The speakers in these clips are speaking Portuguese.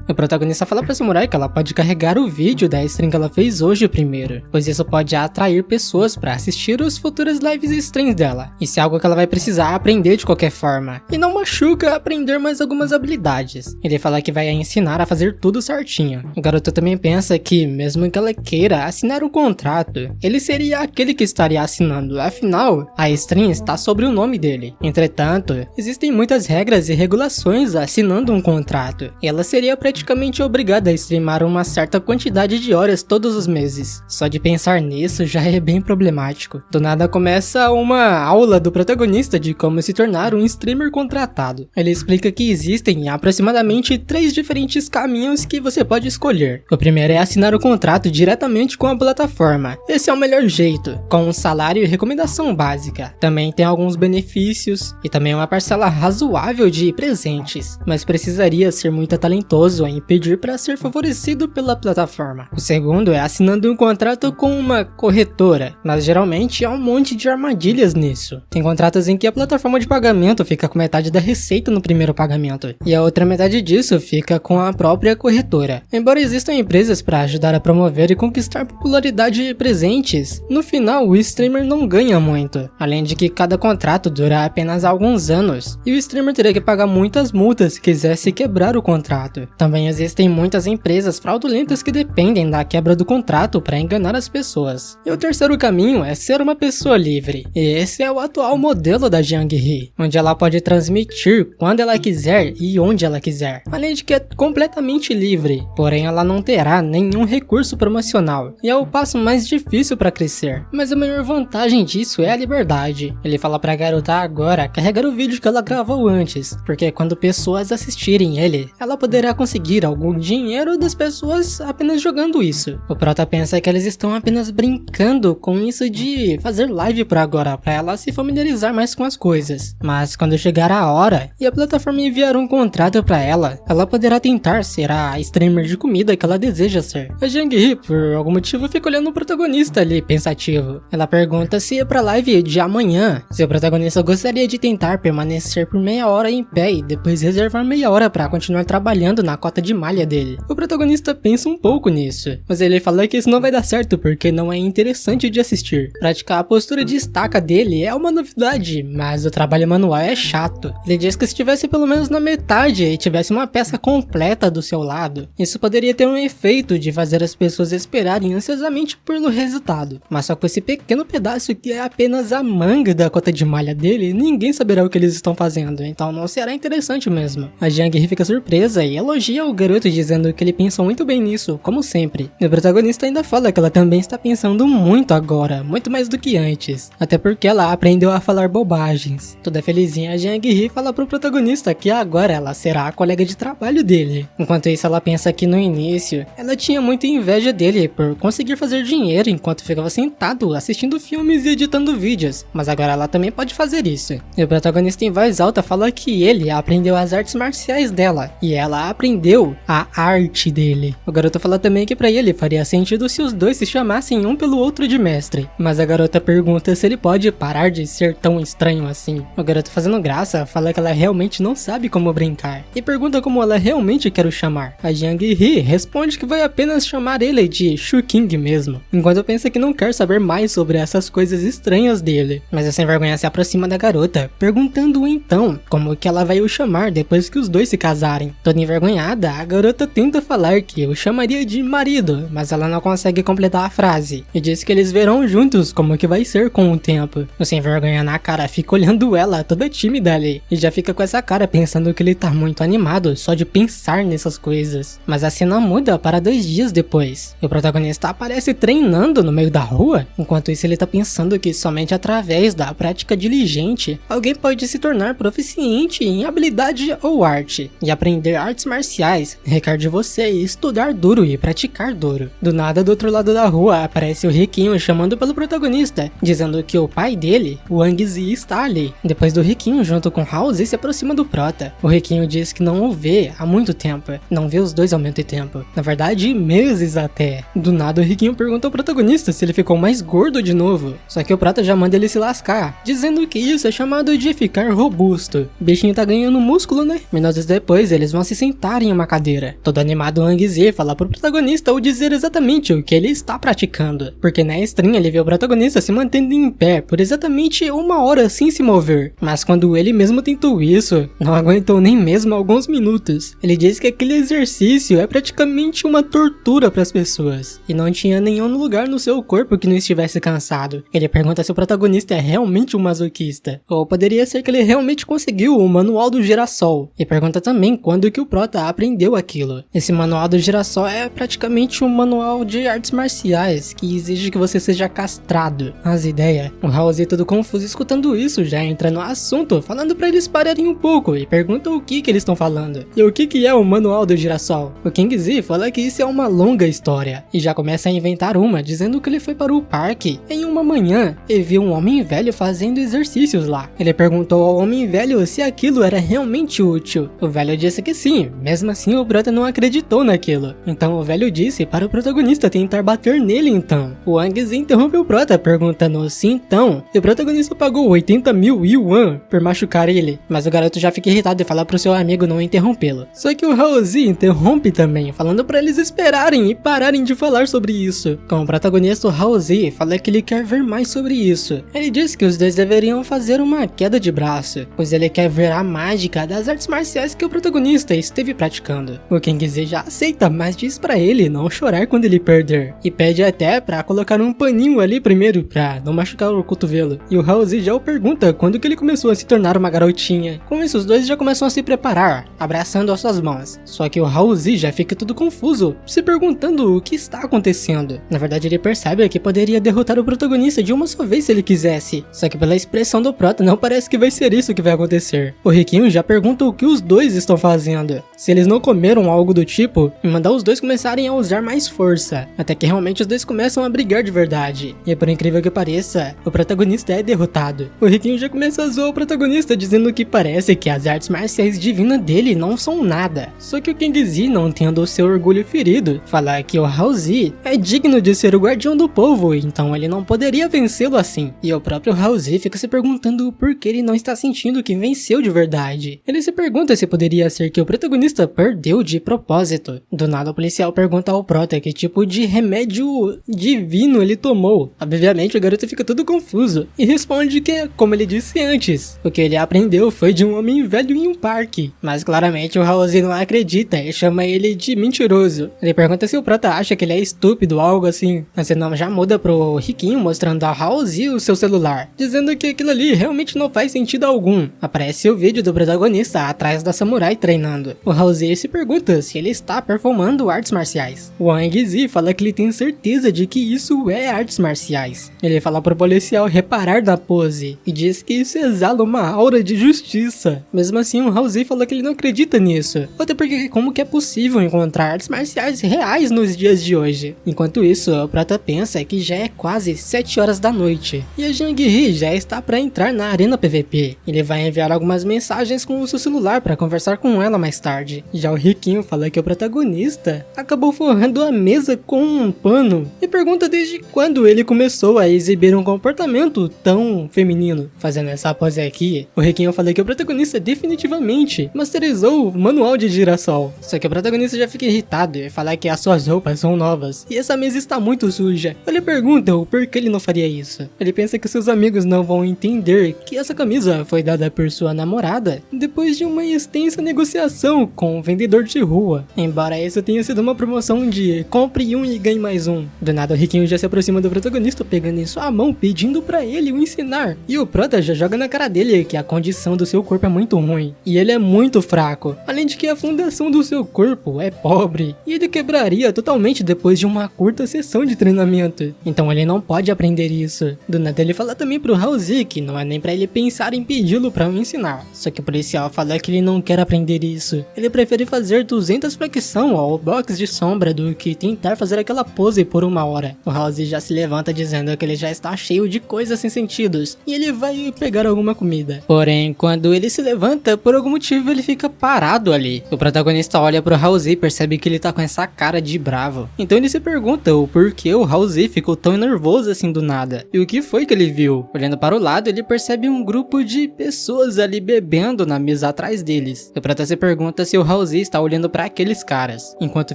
O protagonista fala pra Samurai que ela pode carregar o vídeo da stream que ela fez hoje primeiro, pois isso pode atrair pessoas pra assistir os futuros lives e streams dela. Isso é algo que ela vai precisar aprender de qualquer forma, e não machuca aprender mais algumas habilidades. Ele fala que vai ensinar a fazer tudo certinho. O garoto também pensa que, mesmo que ela queira assinar um contrato, ele seria aquele que estaria assinando, afinal, a stream está sobre o nome dele. Entretanto, existem muitas regras e regulações assinando um contrato, e ela seria praticamente obrigada a streamar uma certa quantidade de horas todos os meses. Só de pensar nisso já é bem problemático. Do nada começa uma aula do protagonista de como se tornar um streamer contratado. Ele explica que existem aproximadamente 3 diferentes caminhos que você pode escolher. O primeiro é assinar o contrato diretamente com a plataforma. Esse é o melhor jeito, com um salário e recomendação básica. Também tem alguns benefícios e também uma parcela razoável de presentes, mas precisaria ser muito talentoso em pedir para ser favorecido pela plataforma. O segundo é assinando um contrato com uma corretora, mas geralmente há um monte de armadilhas nisso. Tem contratos em que a plataforma de pagamento fica com metade da receita no primeiro pagamento, e a outra metade disso fica com a própria corretora. Embora existam empresas para ajudar a promover e conquistar popularidade e presentes, no final o streamer não ganha muito, além de que cada contrato dura apenas alguns anos, e o streamer teria que pagar muitas multas se quisesse quebrar o contrato. Também existem muitas empresas fraudulentas que dependem da quebra do contrato para enganar as pessoas. E o terceiro caminho é ser uma pessoa livre, e esse é o atual modelo da Jiang He, onde ela pode transmitir quando ela quiser e onde ela quiser, além de que é completamente livre, porém ela não terá nenhum recurso promocional, e é o passo mais difícil para crescer, mas a maior vantagem disso é a liberdade. Ele fala pra garota agora carregar o vídeo que ela gravou antes, porque quando pessoas assistirem ele, ela poderá conseguir algum dinheiro das pessoas apenas jogando isso. O prota pensa que eles estão apenas brincando com isso de fazer live por agora, pra ela se familiarizar mais com as coisas, mas quando chegar a hora e a plataforma enviar um contrato pra ela, ela poderá tentar ser a streamer de comida que ela deseja ser. A Jiang He, por algum motivo, fica olhando o protagonista ali, pensativo. Ela pergunta se é pra live de amanhã, se o protagonista gostaria de tentar permanecer por meia hora em pé e depois reservar meia hora pra continuar trabalhando na cota de malha dele. O protagonista pensa um pouco nisso, mas ele fala que isso não vai dar certo porque não é interessante de assistir. Praticar a postura de estaca dele é uma novidade, mas o trabalho manual é chato. Ele diz que se estivesse pelo menos na metade e tivesse uma peça completa do seu lado, isso poderia ter um efeito de fazer as pessoas esperarem ansiosamente pelo resultado. Mas só com esse pequeno pedaço que é apenas a manga da cota de malha dele, ninguém saberá o que eles estão fazendo, então não será interessante mesmo. A Jiang He fica surpresa e elogia o garoto dizendo que ele pensa muito bem nisso, como sempre. E o protagonista ainda fala que ela também está pensando muito agora, muito mais do que antes, até porque ela aprendeu a falar bobagens. Toda felizinha, a Jiang He fala pro protagonista que agora ela será a colega de trabalho dele. Enquanto isso, ela pensa que no início, ela tinha muita inveja dele por conseguir fazer dinheiro enquanto ficava sentado assistindo filmes e editando vídeos, mas agora ela também pode fazer isso. E o protagonista em voz alta fala que ele aprendeu as artes marciais dela, e ela aprendeu a arte dele. O garoto fala também que pra ele faria sentido se os dois se chamassem um pelo outro de mestre, mas a garota pergunta se ele pode parar de ser tão estranho assim. O garoto, fazendo graça, fala que ela realmente não sabe como brincar, e pergunta como ela realmente quer o chamar. A Jiang He responde que vai apenas chamar ele de Shu King mesmo, enquanto pensa que não quer saber mais sobre essas coisas estranhas dele. Mas a sem vergonha se aproxima da garota, perguntando então como que ela vai o chamar depois que os dois se casarem. Toda envergonhada, a garota tenta falar que o chamaria de marido, mas ela não consegue completar a frase, e diz que eles verão juntos como que vai ser com o tempo. O sem vergonha na cara fica olhando ela toda tímida ali, e já fica com essa cara pensando que ele tá muito animado só de pensar nessas coisas. Mas a cena muda para 2 dias depois, e o protagonista aparece treinando no meio da rua. Enquanto isso, ele tá pensando que somente através da prática diligente, alguém pode se tornar proficiente em habilidade ou arte, e aprender artes marciais requer de você estudar duro e praticar duro. Do nada, do outro lado da rua, aparece o riquinho chamando pelo protagonista, dizendo que o pai dele, o Wang Zi, está ali. Depois do riquinho, junto com House, se aproxima do prota. O riquinho diz que não o vê há muito tempo, não vê os dois ao mesmo tempo, na verdade meses até. Do nada, o riquinho pergunta ao protagonista se ele ficou mais gordo de novo, só que o prota já manda ele se lascar, dizendo que isso é chamado de ficar robusto. O bichinho tá ganhando músculo, né? Minutos depois, eles vão se sentar em uma cadeira. Todo animado, o Wang Zi fala pro protagonista o dizer exatamente o que ele está praticando, porque na stream ele vê o protagonista se mantendo em pé por exatamente 1 hora sem se mover, mas quando ele mesmo tentou isso, não aguentou nem mesmo alguns minutos. Ele diz que aquele exercício é praticamente uma tortura para as pessoas, e não tinha nenhum lugar no seu corpo que não estivesse cansado. Ele pergunta se o protagonista é realmente um masoquista, ou poderia ser que ele realmente conseguiu o manual do girassol, e pergunta também quando que o prota aprendeu aquilo. Esse manual do girassol é praticamente um manual de artes marciais, que exige que você seja castrado. As ideias. O Raulzinho todo confuso escutando isso já entra no assunto, falando pra eles pararem um pouco e pergunta o que eles estão falando. E o que é o manual do girassol? O King Zi fala que isso é uma longa história, e já começa a inventar uma, dizendo que ele foi para o parque em uma manhã e viu um homem velho fazendo exercícios lá. Ele perguntou ao homem velho se aquilo era realmente útil. O velho disse que sim, mesmo assim o prota não acreditou naquilo. Então o velho disse para o protagonista tentar bater nele então. O Wang Zi interrompeu o prota perguntando se então, e o protagonista pagou 80.000 yuan por machucar ele. Mas o garoto já fica irritado e fala pro seu amigo não interrompê-lo. Só que o Raulzinho interrompe também, falando para eles esperarem e pararem de falar sobre isso. Com o protagonista, o Raulzinho fala que ele quer ver mais sobre isso. Ele diz que os dois deveriam fazer uma queda de braço, pois ele quer ver a mágica das artes marciais que o protagonista esteve praticando. O King Zi já aceita, mas diz pra ele não chorar quando ele perder, e pede até pra colocar um paninho ali primeiro pra não machucar o cotovelo. E o Raulzinho já o pergunta quando que ele começou a se tornar uma garotinha. Com isso, os dois já começam a se preparar, abraçando as suas mãos. Só que o Raulzinho já fica tudo confuso, se perguntando o que está acontecendo. Na verdade, ele percebe que poderia derrotar o protagonista de uma só vez se ele quisesse. Só que pela expressão do prota, não parece que vai ser isso que vai acontecer. O Riquinho já pergunta o que os dois estão fazendo, se eles não comeram algo do tipo, e manda os dois começarem a usar mais força, até que realmente os dois começam a brigar de verdade. E por incrível que pareça, o protagonista é derrotado. O Riquinho já começa a zoar o protagonista, dizendo que parece que as artes marciais divinas dele não são nada. Só que o King Zi, não tendo o seu orgulho ferido, fala que o Raulzinho é digno de ser o guardião do povo, então ele não poderia vencê-lo assim. E o próprio Raulzinho fica se perguntando por que ele não está sentindo que venceu de verdade. Ele se pergunta se poderia ser que o protagonista perdeu de propósito. Do nada o policial pergunta ao prota que tipo de remédio divino ele tomou. Obviamente o garoto fica todo confuso e responde que é como ele disse antes. O que ele aprendeu foi de um homem velho em um parque. Mas claramente o Raulzinho não acredita e chama ele de mentiroso. Ele pergunta se o prota acha que ele é estúpido ou algo assim. A cena já muda pro Riquinho mostrando ao Raulzinho o seu celular, dizendo que aquilo ali realmente não faz sentido algum. Aparece o vídeo do protagonista atrás da samurai treinando. O Raulzinho se pergunta se ele está performando artes marciais. O Wang Zi fala que ele tem certeza de que isso é artes marciais. Ele fala pro policial reparar da pose e diz que isso exala uma aura de justiça. Mesmo assim, o Raulzinho fala que ele não acredita nisso, até porque como que é possível encontrar artes marciais reais nos dias de hoje? Enquanto isso, o prota pensa que já é quase 7 horas da noite e a Jang-hee já está para entrar na arena PVP. Ele vai enviar algumas mensagens com o seu celular para conversar com ela mais tarde. Já o Riquinho fala que o protagonista acabou forrando a mesa com um pano e pergunta desde quando ele começou a exibir um comportamento tão feminino. Fazendo essa pose aqui, o Riquinho fala que o protagonista definitivamente masterizou o manual de girassol. Só que o protagonista já fica irritado e fala que as suas roupas são novas e essa mesa está muito suja. Ele pergunta o porquê ele não faria isso. Ele pensa que seus amigos não vão entender que essa camisa foi dada por sua namorada depois de uma extensa negociação com um vendedor de rua. Embora isso tenha sido uma promoção de compre um e ganhe mais um. Do nada o Riquinho já se aproxima do protagonista pegando em sua mão pedindo pra ele o ensinar. E o prota já joga na cara dele que a condição do seu corpo é muito ruim e ele é muito fraco. Além de que a fundação do seu corpo é pobre e ele quebraria totalmente depois de uma curta sessão de treinamento. Então ele não pode aprender isso. Do nada ele fala também pro Raulzinho que não é nem pra ele pensar em pedi-lo pra o ensinar. Só que o policial fala que ele não quer aprender isso. Ele prefere fazer 200 flexão ao box de sombra do que tentar fazer aquela pose por 1 hora. O Raulzinho já se levanta dizendo que ele já está cheio de coisas sem sentidos e ele vai pegar alguma comida. Porém, quando ele se levanta, por algum motivo ele fica parado ali. O protagonista olha pro Raulzinho e percebe que ele tá com essa cara de bravo. Então ele se pergunta o porquê o Raulzinho ficou tão nervoso assim do nada. E o que foi que ele viu? Olhando para o lado, ele percebe um grupo de pessoas ali bebendo na mesa atrás deles. O prota se pergunta se o Raulzinho Halsey está olhando para aqueles caras. Enquanto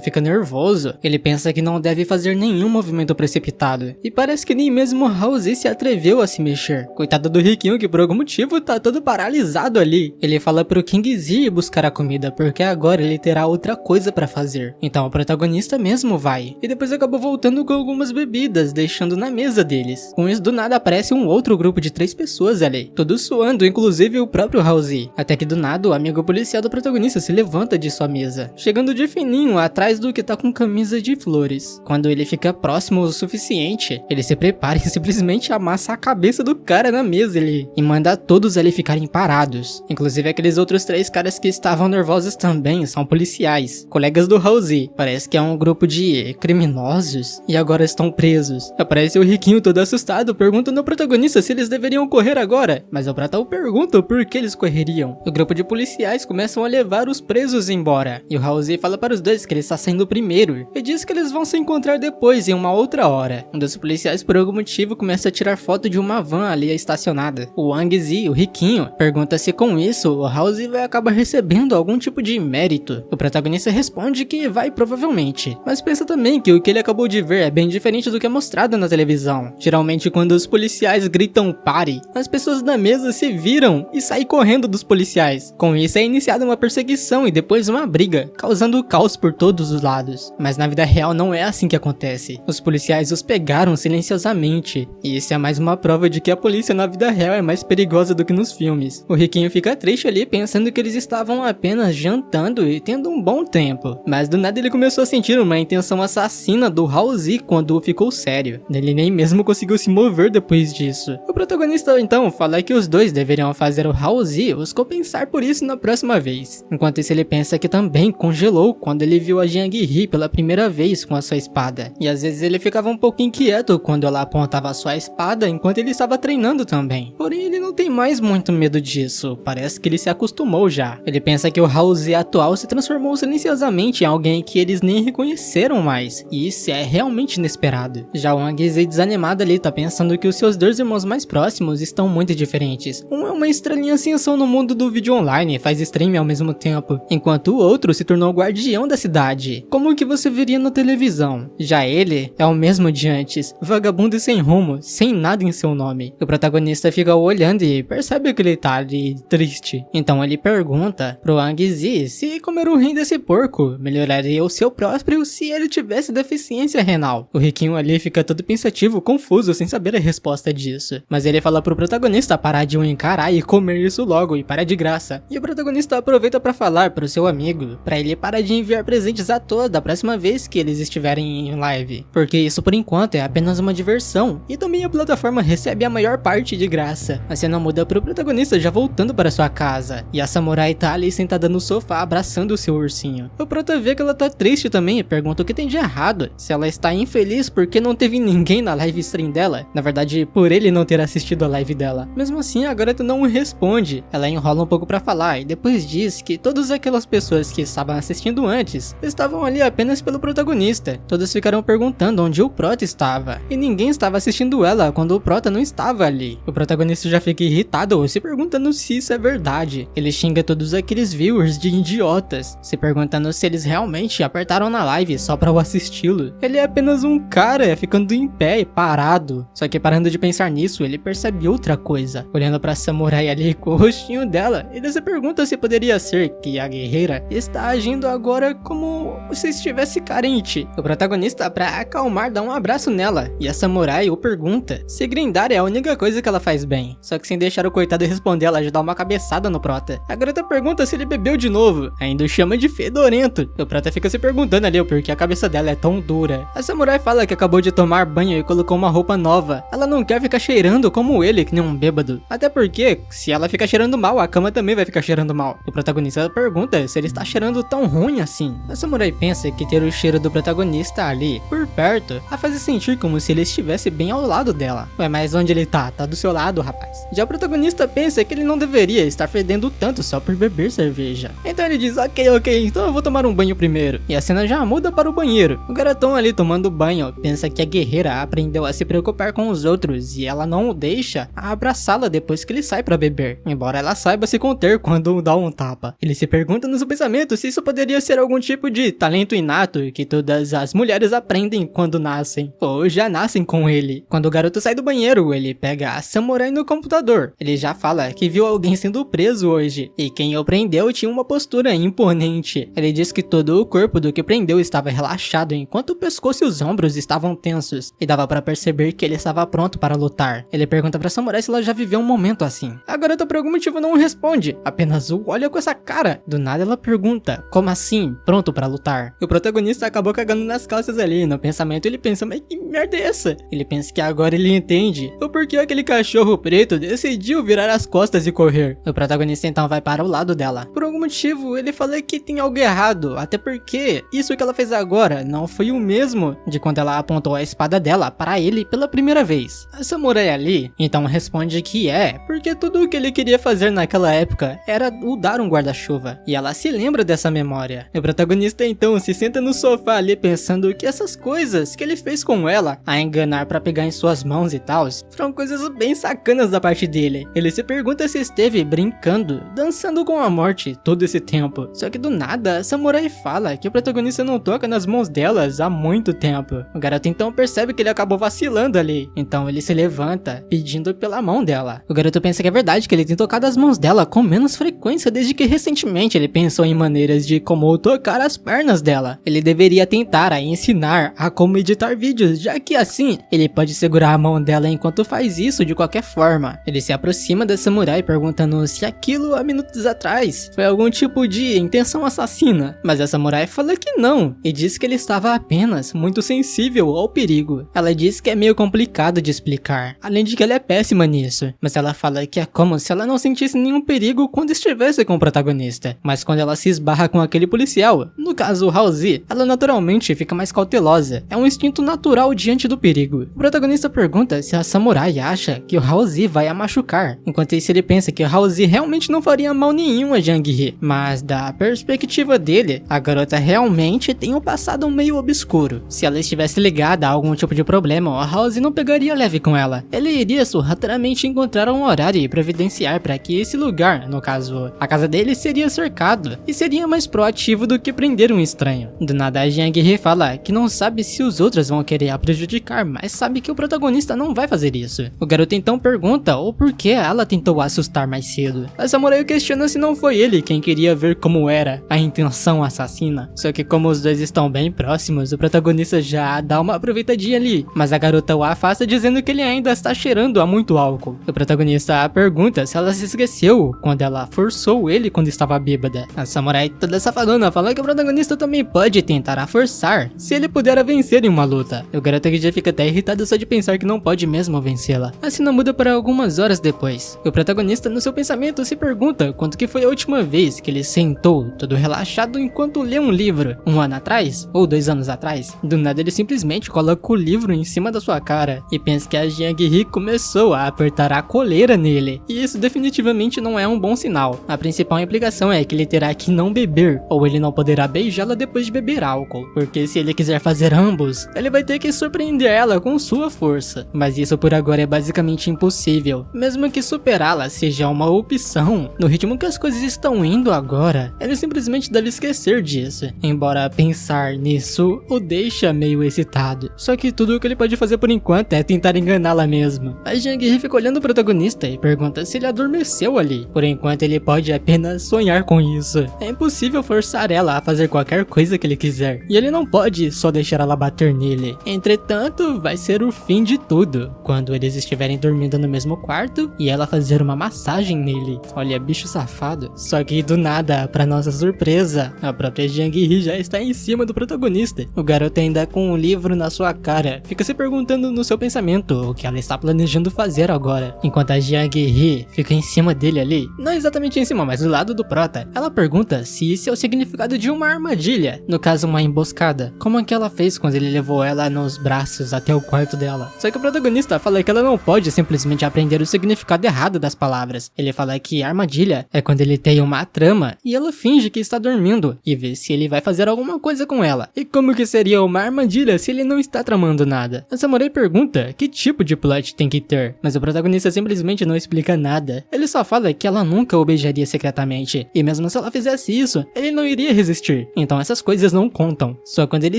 fica nervoso, ele pensa que não deve fazer nenhum movimento precipitado. E parece que nem mesmo Halsey se atreveu a se mexer. Coitado do riquinho que por algum motivo tá todo paralisado ali. Ele fala pro Kingsley ir buscar a comida, porque agora ele terá outra coisa para fazer. Então o protagonista mesmo vai. E depois acabou voltando com algumas bebidas, deixando na mesa deles. Com isso, do nada aparece um outro grupo de 3 pessoas ali, todos suando, inclusive o próprio Halsey. Até que do nada o amigo policial do protagonista se levanta de sua mesa, chegando de fininho atrás do que tá com camisa de flores. Quando ele fica próximo o suficiente, ele se prepara e simplesmente amassa a cabeça do cara na mesa ali, e manda todos ali ficarem parados. Inclusive aqueles outros 3 caras que estavam nervosos também são policiais, colegas do Halsey. Parece que é um grupo de criminosos e agora estão presos. Aparece o riquinho todo assustado, perguntando ao protagonista se eles deveriam correr agora, mas o Prata pergunta por que eles correriam. O grupo de policiais começam a levar os presos embora, e o Halsey fala para os dois que ele está saindo primeiro, e diz que eles vão se encontrar depois em uma outra hora. Um dos policiais por algum motivo começa a tirar foto de uma van ali estacionada. O Wang Zi, o riquinho, pergunta se com isso o Halsey vai acabar recebendo algum tipo de mérito. O protagonista responde que vai provavelmente, mas pensa também que o que ele acabou de ver é bem diferente do que é mostrado na televisão. Geralmente quando os policiais gritam pare, as pessoas da mesa se viram e saem correndo dos policiais. Com isso é iniciada uma perseguição e depois uma briga, causando caos por todos os lados. Mas na vida real não é assim que acontece. Os policiais os pegaram silenciosamente, e isso é mais uma prova de que a polícia na vida real é mais perigosa do que nos filmes. O riquinho fica triste ali pensando que eles estavam apenas jantando e tendo um bom tempo, mas do nada ele começou a sentir uma intenção assassina do Halsey quando ficou sério. Ele nem mesmo conseguiu se mover depois disso. O protagonista então fala que os dois deveriam fazer o Halsey os compensar por isso na próxima vez. Enquanto isso ele pensa que também congelou quando ele viu a Jiang-Hee pela primeira vez com a sua espada. E às vezes ele ficava um pouco inquieto quando ela apontava a sua espada enquanto ele estava treinando também. Porém ele não tem mais muito medo disso, parece que ele se acostumou já. Ele pensa que o Halsey atual se transformou silenciosamente em alguém que eles nem reconheceram mais, e isso é realmente inesperado. Já o Wang Zi desanimado ali tá pensando que os seus 2 irmãos mais próximos estão muito diferentes. Um é uma estrelinha ascensão no mundo do vídeo online, faz stream ao mesmo tempo, enquanto o outro se tornou guardião da cidade, como o que você veria na televisão. Já ele é o mesmo de antes, vagabundo e sem rumo, sem nada em seu nome. O protagonista fica olhando e percebe que ele tá ali triste. Então ele pergunta pro Wang Zi se comer o rim desse porco melhoraria o seu próprio se ele tivesse deficiência renal. O riquinho ali fica todo pensativo, confuso, sem saber a resposta disso. Mas ele fala pro protagonista parar de o encarar e comer isso logo e parar de graça. E o protagonista aproveita pra falar pro seu amigo pra ele parar de enviar presentes à toa da próxima vez que eles estiverem em live, porque isso por enquanto é apenas uma diversão, e também a plataforma recebe a maior parte de graça. A cena muda pro protagonista já voltando para sua casa, e a samurai tá ali sentada no sofá abraçando o seu ursinho. O prota vê que ela tá triste também e pergunta o que tem de errado, se ela está infeliz porque não teve ninguém na live stream dela, na verdade por ele não ter assistido a live dela. Mesmo assim a garota não responde, ela enrola um pouco pra falar e depois diz que todas aquelas pessoas que estavam assistindo antes estavam ali apenas pelo protagonista. Todos ficaram perguntando onde o prota estava, e ninguém estava assistindo ela quando o prota não estava ali. O protagonista já fica irritado, se perguntando se isso é verdade. Ele xinga todos aqueles viewers de idiotas, se perguntando se eles realmente apertaram na live só pra o assisti-lo. Ele é apenas um cara ficando em pé e parado. Só que parando de pensar nisso, ele percebe outra coisa. Olhando pra samurai ali com o rostinho dela, ele se pergunta se poderia ser que a guerreira está agindo agora como se estivesse carente. O protagonista, pra acalmar, dá um abraço nela, e a samurai o pergunta se grindar é a única coisa que ela faz bem. Só que sem deixar o coitado responder, ela já dá uma cabeçada no prota. A garota pergunta se ele bebeu de novo, ainda o chama de fedorento. O prota fica se perguntando ali o porquê a cabeça dela é tão dura. A samurai fala que acabou de tomar banho e colocou uma roupa nova. Ela não quer ficar cheirando como ele, que nem um bêbado. Até porque, se ela ficar cheirando mal, a cama também vai ficar cheirando mal. O protagonista pergunta se ele está cheirando tão ruim assim. A samurai pensa que ter o cheiro do protagonista ali, por perto, a faz sentir como se ele estivesse bem ao lado dela. Ué, mas onde ele tá? Tá do seu lado, rapaz. Já o protagonista pensa que ele não deveria estar fedendo tanto só por beber cerveja. Então ele diz, ok, então eu vou tomar um banho primeiro. E a cena já muda para o banheiro. O garotão ali tomando banho pensa que a guerreira aprendeu a se preocupar com os outros e ela não o deixa abraçá-la depois que ele sai pra beber, embora ela saiba se conter quando dá um tapa. Ele se pergunta nos seu pensamento se isso poderia ser algum tipo de talento inato que todas as mulheres aprendem quando nascem, ou já nascem com ele. Quando o garoto sai do banheiro, ele pega a samurai no computador. Ele já fala que viu alguém sendo preso hoje, e quem o prendeu tinha uma postura imponente. Ele diz que todo o corpo do que prendeu estava relaxado, enquanto o pescoço e os ombros estavam tensos, e dava para perceber que ele estava pronto para lutar. Ele pergunta pra samurai se ela já viveu um momento assim. A garota por algum motivo não responde, apenas o olha com essa cara. Do nada ela pergunta, como assim, pronto pra lutar? O protagonista acabou cagando nas calças ali. No pensamento ele pensa, mas que merda é essa? Ele pensa que agora ele entende o porquê aquele cachorro preto decidiu virar as costas e correr. O protagonista então vai para o lado dela. Por algum motivo ele fala que tem algo errado, até porque isso que ela fez agora não foi o mesmo de quando ela apontou a espada dela para ele pela primeira vez. A samurai ali então responde que é, porque tudo o que ele queria fazer naquela época era o dar um guarda-chuva, e ela se lembra dessa memória. O protagonista então se senta no sofá ali pensando que essas coisas que ele fez com ela, a enganar pra pegar em suas mãos e tal, foram coisas bem sacanas da parte dele. Ele se pergunta se esteve brincando, dançando com a morte todo esse tempo. Só que do nada, a samurai fala que o protagonista não toca nas mãos delas há muito tempo. O garoto então percebe que ele acabou vacilando ali, então ele se levanta, pedindo pela mão dela. O garoto pensa que é verdade, que ele tem tocado as mãos dela com menos frequência desde que recentemente ele pensou em maneiras de como tocar as pernas dela. Ele deveria tentar a ensinar a como editar vídeos, já que assim ele pode segurar a mão dela enquanto faz isso de qualquer forma. Ele se aproxima da samurai perguntando se aquilo há minutos atrás foi algum tipo de intenção assassina, mas a samurai fala que não, e diz que ele estava apenas muito sensível ao perigo. Ela diz que é meio complicado de explicar, além de que ela é péssima nisso, mas ela fala que é como se ela não sentisse nenhum perigo quando estivesse com o protagonista, mas quando ela se esbarra com aquele policial, no caso o Halsey, ela naturalmente fica mais cautelosa. É um instinto natural diante do perigo. O protagonista pergunta se a samurai acha que o Halsey vai a machucar, enquanto isso ele pensa que o Halsey realmente não faria mal nenhum a Jang-hee, mas da perspectiva dele, a garota realmente tem um passado meio obscuro. Se ela estivesse ligada a algum tipo de problema, o Halsey não pegaria leve com ela. Ele iria sorrateiramente encontrar um horário e providenciar para que esse lugar, no caso, a casa dele, seria cercado, e seria mais proativo do que prender um estranho. Do nada a Jang-hee fala que não sabe se os outros vão querer a prejudicar, mas sabe que o protagonista não vai fazer isso. O garoto então pergunta o porquê ela tentou assustar mais cedo. A samurai questiona se não foi ele quem queria ver como era a intenção assassina. Só que como os dois estão bem próximos, o protagonista já dá uma aproveitadinha ali, mas a garota o afasta dizendo que ele ainda está cheirando a muito álcool. O protagonista pergunta se ela se esqueceu quando ela forçou ele quando estava bêbada. A samurai toda safadona fala que o protagonista também pode tentar a forçar se ele puder a vencer em uma luta. O garoto que já fica até irritado só de pensar que não pode mesmo vencê-la. A cena muda para algumas horas depois. O protagonista no seu pensamento se pergunta quando que foi a última vez que ele sentou todo relaxado enquanto lê um livro. 1 ano atrás? Ou 2 anos atrás? Do nada ele simplesmente coloca o livro em cima da sua cara e pensa que a Jang-hee começou a apertar a coleira nele. E isso definitivamente não é um bom sinal. A principal implicação é que ele terá que não beber, ou ele não poderá beijá-la depois de beber álcool, porque se ele quiser fazer ambos, ele vai ter que surpreender ela com sua força. Mas isso por agora é basicamente impossível, mesmo que superá-la seja uma opção. No ritmo que as coisas estão indo agora, ele simplesmente deve esquecer disso, embora pensar nisso o deixa meio excitado. Só que tudo o que ele pode fazer por enquanto é tentar enganá-la mesmo. A Jang-hee fica olhando o protagonista e pergunta se ele adormeceu ali. Por enquanto ele pode apenas sonhar com isso. É impossível forçar ela a fazer qualquer coisa que ele quiser, e ele não pode só deixar ela bater nele. Entretanto, vai ser o fim de tudo quando eles estiverem dormindo no mesmo quarto e ela fazer uma massagem nele. Olha, bicho safado. Só que do nada, pra nossa surpresa, a própria Jang-hee já está em cima do protagonista. O garoto ainda com um livro na sua cara fica se perguntando no seu pensamento o que ela está planejando fazer agora, enquanto a Jang-hee fica em cima dele ali, não exatamente em cima, mas do lado do prota. Ela pergunta se isso é o significado de uma armadilha, no caso uma emboscada, como a que ela fez quando ele levou ela nos braços até o quarto dela. Só que o protagonista fala que ela não pode simplesmente aprender o significado errado das palavras. Ele fala que armadilha é quando ele tem uma trama e ela finge que está dormindo e vê se ele vai fazer alguma coisa com ela. E como que seria uma armadilha se ele não está tramando nada? A samurai pergunta que tipo de plot tem que ter, mas o protagonista simplesmente não explica nada. Ele só fala que ela nunca o beijaria secretamente, e mesmo se ela ela fizesse isso, ele não iria resistir. Então essas coisas não contam. Só quando ele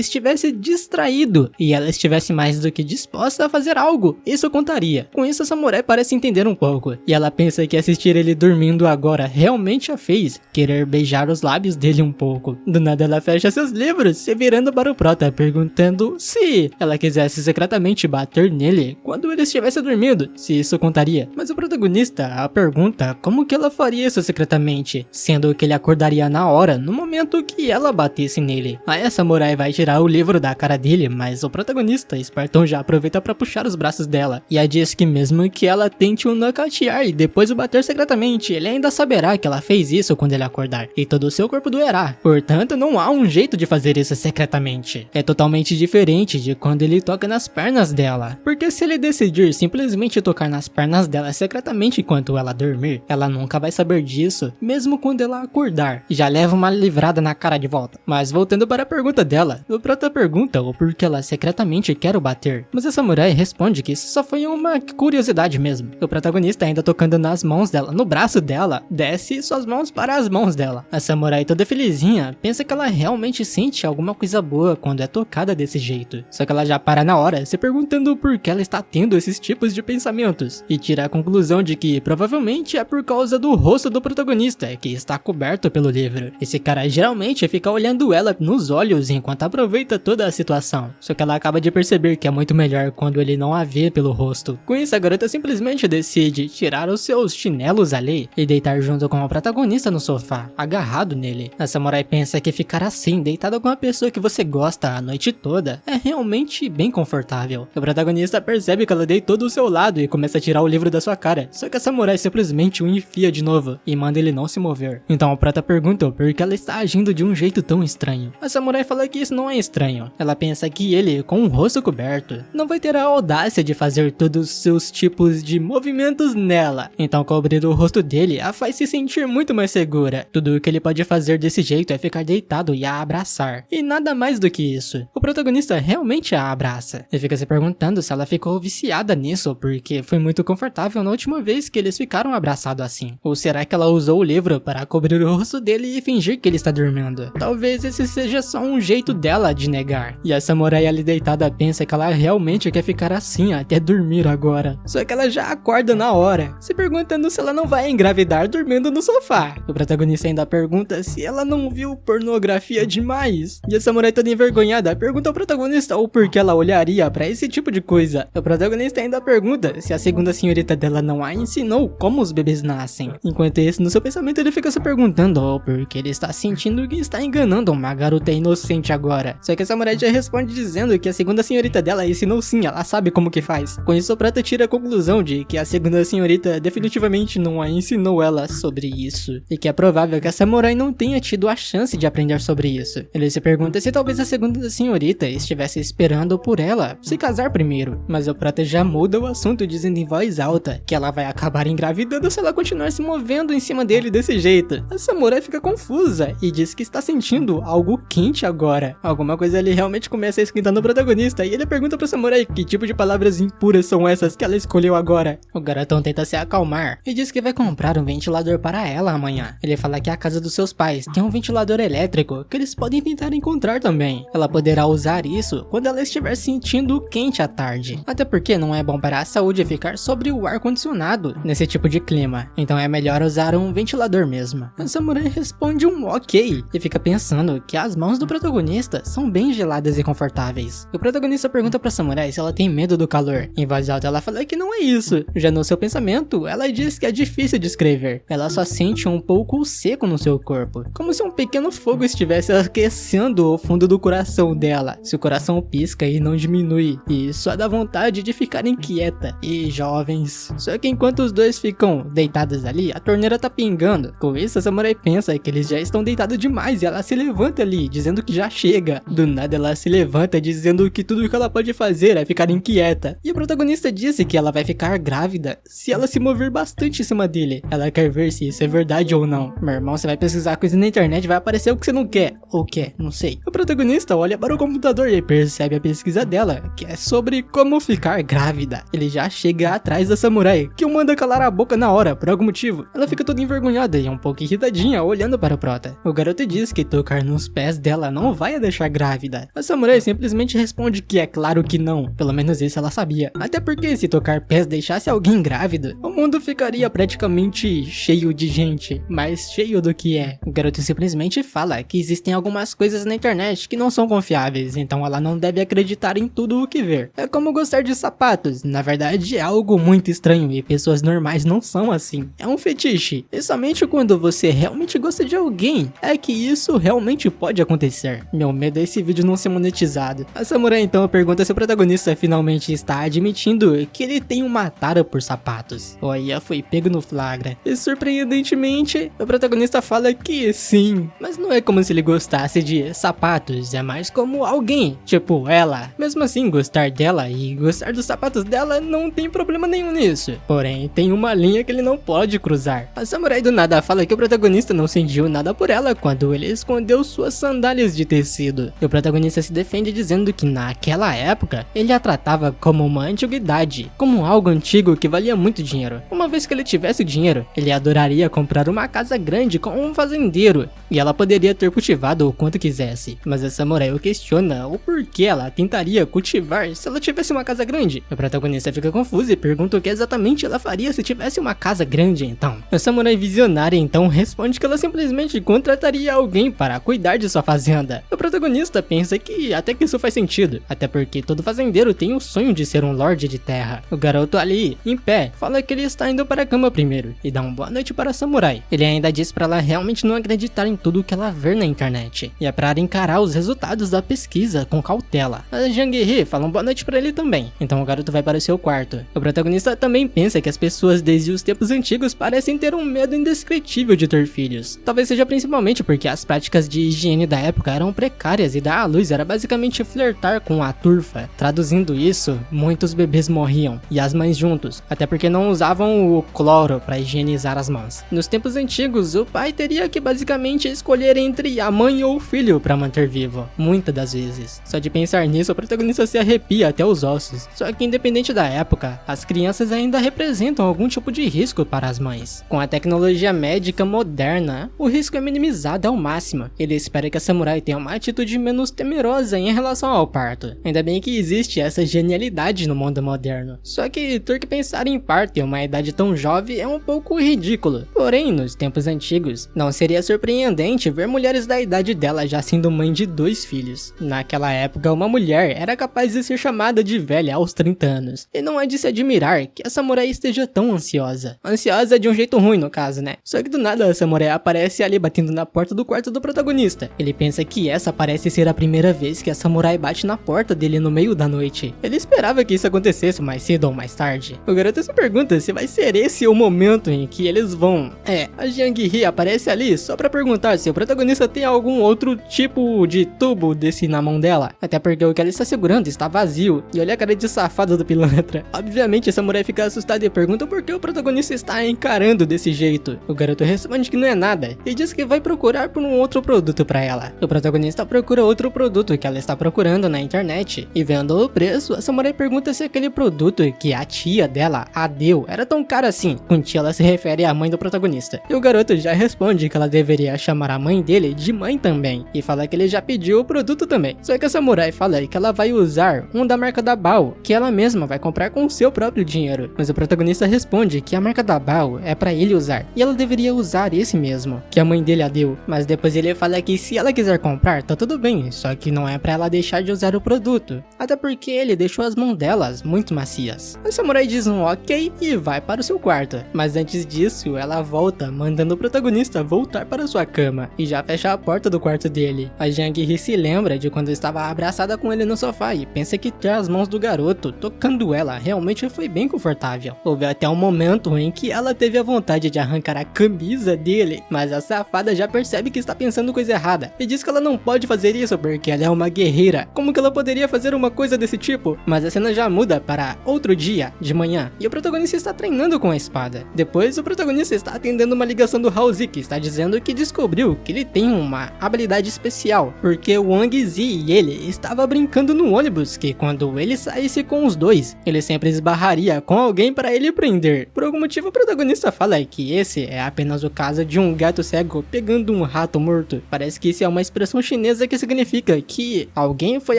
estivesse distraído e ela estivesse mais do que disposta a fazer algo, isso contaria. Com isso a samurai parece entender um pouco. E ela pensa que assistir ele dormindo agora realmente a fez querer beijar os lábios dele um pouco. Do nada ela fecha seus livros, se virando para o prota, perguntando se ela quisesse secretamente bater nele quando ele estivesse dormindo, se isso contaria. Mas o protagonista a pergunta como que ela faria isso secretamente, sendo que ele acordaria na hora, no momento que ela batesse nele. Aí a samurai vai tirar o livro da cara dele, mas o protagonista, espertão, já aproveita para puxar os braços dela. E a diz que mesmo que ela tente o nocautear e depois o bater secretamente, ele ainda saberá que ela fez isso quando ele acordar, e todo o seu corpo doerá. Portanto, não há um jeito de fazer isso secretamente. É totalmente diferente de quando ele toca nas pernas dela, porque se ele decidir simplesmente tocar nas pernas dela secretamente enquanto ela dormir, ela nunca vai saber disso, mesmo quando ela acordar. Já leva uma livrada na cara de volta. Mas voltando para a pergunta dela, o prota pergunta o porquê ela secretamente quer o bater, mas a samurai responde que isso só foi uma curiosidade mesmo. O protagonista, ainda tocando nas mãos dela, no braço dela, desce suas mãos para as mãos dela. A samurai, toda felizinha, pensa que ela realmente sente alguma coisa boa quando é tocada desse jeito. Só que ela já para na hora, se perguntando por que ela está tendo esses tipos de pensamentos, e tira a conclusão de que provavelmente é por causa do rosto do protagonista, que está coberto pelo livro. Esse cara geralmente fica olhando ela nos olhos enquanto aproveita toda a situação. Só que ela acaba de perceber que é muito melhor quando ele não a vê pelo rosto. Com isso, a garota simplesmente decide tirar os seus chinelos ali e deitar junto com o protagonista no sofá, agarrado nele. A samurai pensa que ficar assim, deitado com a pessoa que você gosta a noite toda, é realmente bem confortável. O protagonista percebe que ela deitou do seu lado e começa a tirar o livro da sua cara, só que a samurai simplesmente o enfia de novo e manda ele não se mover. Então o prota pergunta por que ela está agindo de um jeito tão estranho. A samurai fala que isso não é estranho. Ela pensa que ele, com o rosto coberto, não vai ter a audácia de fazer todos os seus tipos de movimentos nela. Então cobrir o rosto dele a faz se sentir muito mais segura. Tudo o que ele pode fazer desse jeito é ficar deitado e a abraçar. E nada mais do que isso. O protagonista realmente a abraça. E fica se perguntando se ela ficou viciada nisso, porque foi muito confortável na última vez que eles ficaram abraçados assim. Ou será que ela usou o livro para cobrir o rosto dele e fingir que ele está dormindo? Talvez esse seja só um jeito dela de negar. E a samurai ali deitada pensa que ela realmente quer ficar assim até dormir agora. Só que ela já acorda na hora, se perguntando se ela não vai engravidar dormindo no sofá. O protagonista ainda pergunta se ela não viu pornografia demais. E a samurai toda envergonhada pergunta ao protagonista o porquê ela olharia pra esse tipo de coisa. O protagonista ainda pergunta se a segunda senhorita dela não a ensinou como os bebês nascem. Enquanto isso, no seu pensamento ele fica se perguntando o porquê ele está sentindo que está enganando uma garota inocente agora. Só que a samurai já responde dizendo que a segunda senhorita dela ensinou sim, ela sabe como que faz. Com isso o prata tira a conclusão de que a segunda senhorita definitivamente não a ensinou ela sobre isso, e que é provável que a samurai não tenha tido a chance de aprender sobre isso. Ele se pergunta se talvez a segunda senhorita estivesse esperando por ela se casar primeiro, mas o prata já muda o assunto dizendo em voz alta que ela vai acabar engravidando se ela continuar se movendo em cima dele desse jeito. A samurai fica confusa e diz que está sentindo algo quente agora. Alguma coisa ali realmente começa a esquentar no protagonista, e ele pergunta pro samurai que tipo de palavras impuras são essas que ela escolheu agora. O garotão tenta se acalmar e diz que vai comprar um ventilador para ela amanhã. Ele fala que a casa dos seus pais tem um ventilador elétrico que eles podem tentar encontrar também. Ela poderá usar isso quando ela estiver sentindo quente à tarde, até porque não é bom para a saúde ficar sobre o ar-condicionado nesse tipo de clima, então é melhor usar um ventilador mesmo. A samurai responde um ok e fica pensando que as mãos do protagonista são bem geladas e confortáveis. O protagonista pergunta pra samurai se ela tem medo do calor. Em voz alta ela fala que não é isso. Já no seu pensamento, ela diz que é difícil de descrever. Ela só sente um pouco seco no seu corpo, como se um pequeno fogo estivesse aquecendo o fundo do coração dela. Seu coração pisca e não diminui, e só dá vontade de ficar inquieta. E jovens. Só que enquanto os dois ficam deitados ali, a torneira tá pingando. Com isso, a samurai pensa que eles já estão deitados demais e ela se levanta ali, dizendo que já chega. Do nada ela se levanta dizendo que tudo o que ela pode fazer é ficar inquieta. E o protagonista disse que ela vai ficar grávida se ela se mover bastante em cima dele. Ela quer ver se isso é verdade ou não. Meu irmão, você vai pesquisar coisa na internet e vai aparecer o que você não quer. Ou quer, não sei. O protagonista olha para o computador e percebe a pesquisa dela, que é sobre como ficar grávida. Ele já chega atrás da samurai, que o manda calar a boca na hora, por algum motivo. Ela fica toda envergonhada e um pouco irritadinha paradinha olhando para o prota. O garoto diz que tocar nos pés dela não vai a deixar grávida. A samurai simplesmente responde que é claro que não, pelo menos isso ela sabia. Até porque se tocar pés deixasse alguém grávido, o mundo ficaria praticamente cheio de gente, mais cheio do que é. O garoto simplesmente fala que existem algumas coisas na internet que não são confiáveis, então ela não deve acreditar em tudo o que ver. É como gostar de sapatos, na verdade é algo muito estranho e pessoas normais não são assim. É um fetiche, e somente quando você realmente gosta de alguém é que isso realmente pode acontecer. Meu medo é esse vídeo não ser monetizado. A samurai então pergunta se o protagonista finalmente está admitindo que ele tem uma tara por sapatos. Olha, foi pego no flagra. E surpreendentemente, o protagonista fala que sim, mas não é como se ele gostasse de sapatos, é mais como alguém, tipo ela. Mesmo assim, gostar dela e gostar dos sapatos dela não tem problema nenhum nisso. Porém, tem uma linha que ele não pode cruzar. A samurai do nada fala que o protagonista não sentiu nada por ela quando ele escondeu suas sandálias de tecido. E o protagonista se defende dizendo que naquela época, ele a tratava como uma antiguidade, como algo antigo que valia muito dinheiro. Uma vez que ele tivesse o dinheiro, ele adoraria comprar uma casa grande com um fazendeiro, e ela poderia ter cultivado o quanto quisesse. Mas a samurai o questiona o porquê ela tentaria cultivar se ela tivesse uma casa grande. O protagonista fica confuso e pergunta o que exatamente ela faria se tivesse uma casa grande então. A samurai visionária então responde que ela simplesmente contrataria alguém para cuidar de sua fazenda. O protagonista pensa que até que isso faz sentido, até porque todo fazendeiro tem o sonho de ser um lorde de terra. O garoto ali, em pé, fala que ele está indo para a cama primeiro e dá uma boa noite para a samurai. Ele ainda diz para ela realmente não acreditar em tudo que ela vê na internet, e é para encarar os resultados da pesquisa com cautela. A Jang-hee fala uma boa noite para ele também, então o garoto vai para o seu quarto. O protagonista também pensa que as pessoas desde os tempos antigos parecem ter um medo indescritível de ter filhos. Talvez seja principalmente porque as práticas de higiene da época eram precárias e dar à luz era basicamente flertar com a turfa. Traduzindo isso, muitos bebês morriam, e as mães juntos, até porque não usavam o cloro para higienizar as mãos. Nos tempos antigos, o pai teria que basicamente escolher entre a mãe ou o filho para manter vivo, muitas das vezes. Só de pensar nisso, o protagonista se arrepia até os ossos. Só que independente da época, as crianças ainda representam algum tipo de risco para as mães. Com a tecnologia médica moderna, o risco é minimizado ao máximo. Ele espera que a samurai tenha uma atitude menos temerosa em relação ao parto. Ainda bem que existe essa genialidade no mundo moderno. Só que ter que pensar em parto em uma idade tão jovem é um pouco ridículo. Porém, nos tempos antigos, não seria surpreendente ver mulheres da idade dela já sendo mãe de 2 filhos. Naquela época, uma mulher era capaz de ser chamada de velha aos 30 anos. E não é de se admirar que a samurai esteja tão ansiosa. Ansiosa de um jeito ruim, no caso, né? Só que do nada a samurai aparece ali batendo na porta do quarto do protagonista. Ele pensa que essa parece ser a primeira vez que a samurai bate na porta dele no meio da noite. Ele esperava que isso acontecesse mais cedo ou mais tarde. O garoto se pergunta se vai ser esse o momento em que eles vão. A Jang-hee aparece ali só pra perguntar se o protagonista tem algum outro tipo de tubo desse na mão dela. Até porque o que ela está segurando está vazio. E olha a cara de safado do pilantra. Obviamente a samurai fica assustada e pergunta por que o protagonista está encarando desse jeito. O garoto responde que não é nada e diz que vai procurar por um outro produto pra ela. O protagonista procura outro produto que ela está procurando na internet. E vendo o preço, a samurai pergunta se aquele produto que a tia dela a deu era tão caro assim. Com tia ela se refere à mãe do protagonista. E o garoto já responde que ela deveria chamar a mãe dele de mãe também. E fala que ele já pediu o produto também. Só que a samurai fala que ela vai usar um da marca da Bao, que ela mesma vai comprar com o seu próprio dinheiro. Mas o protagonista responde que a marca da Bao é pra ele usar, e ela deveria usar esse mesmo, que a mãe dele a deu. Mas depois ele fala que se ela quiser comprar, tá tudo bem, só que não é pra ela deixar de usar o produto. Até porque ele deixou as mãos delas muito macias. A samurai diz um ok e vai para o seu quarto. Mas antes disso, ela volta, mandando o protagonista voltar para sua cama, e já fecha a porta do quarto dele. A Jang-hee se lembra de quando estava abraçada com ele no sofá e pensa que ter as mãos do garoto tocando ela realmente foi bem confortável. Houve até um momento em que ela teve a vontade de arrancar a camisa dele, mas a safada já percebe que está pensando coisa errada e diz que ela não pode fazer isso porque ela é uma guerreira. Como que ela poderia fazer uma coisa desse tipo? Mas a cena já muda para outro dia, de manhã, e o protagonista está treinando com a espada. Depois, o protagonista está atendendo uma ligação do Halsey, que está dizendo que descobriu descobriu que ele tem uma habilidade especial, porque o Wang Zi e ele estava brincando no ônibus, que quando ele saísse com os dois, ele sempre esbarraria com alguém para ele prender. Por algum motivo o protagonista fala que esse é apenas o caso de um gato cego pegando um rato morto. Parece que isso é uma expressão chinesa que significa que alguém foi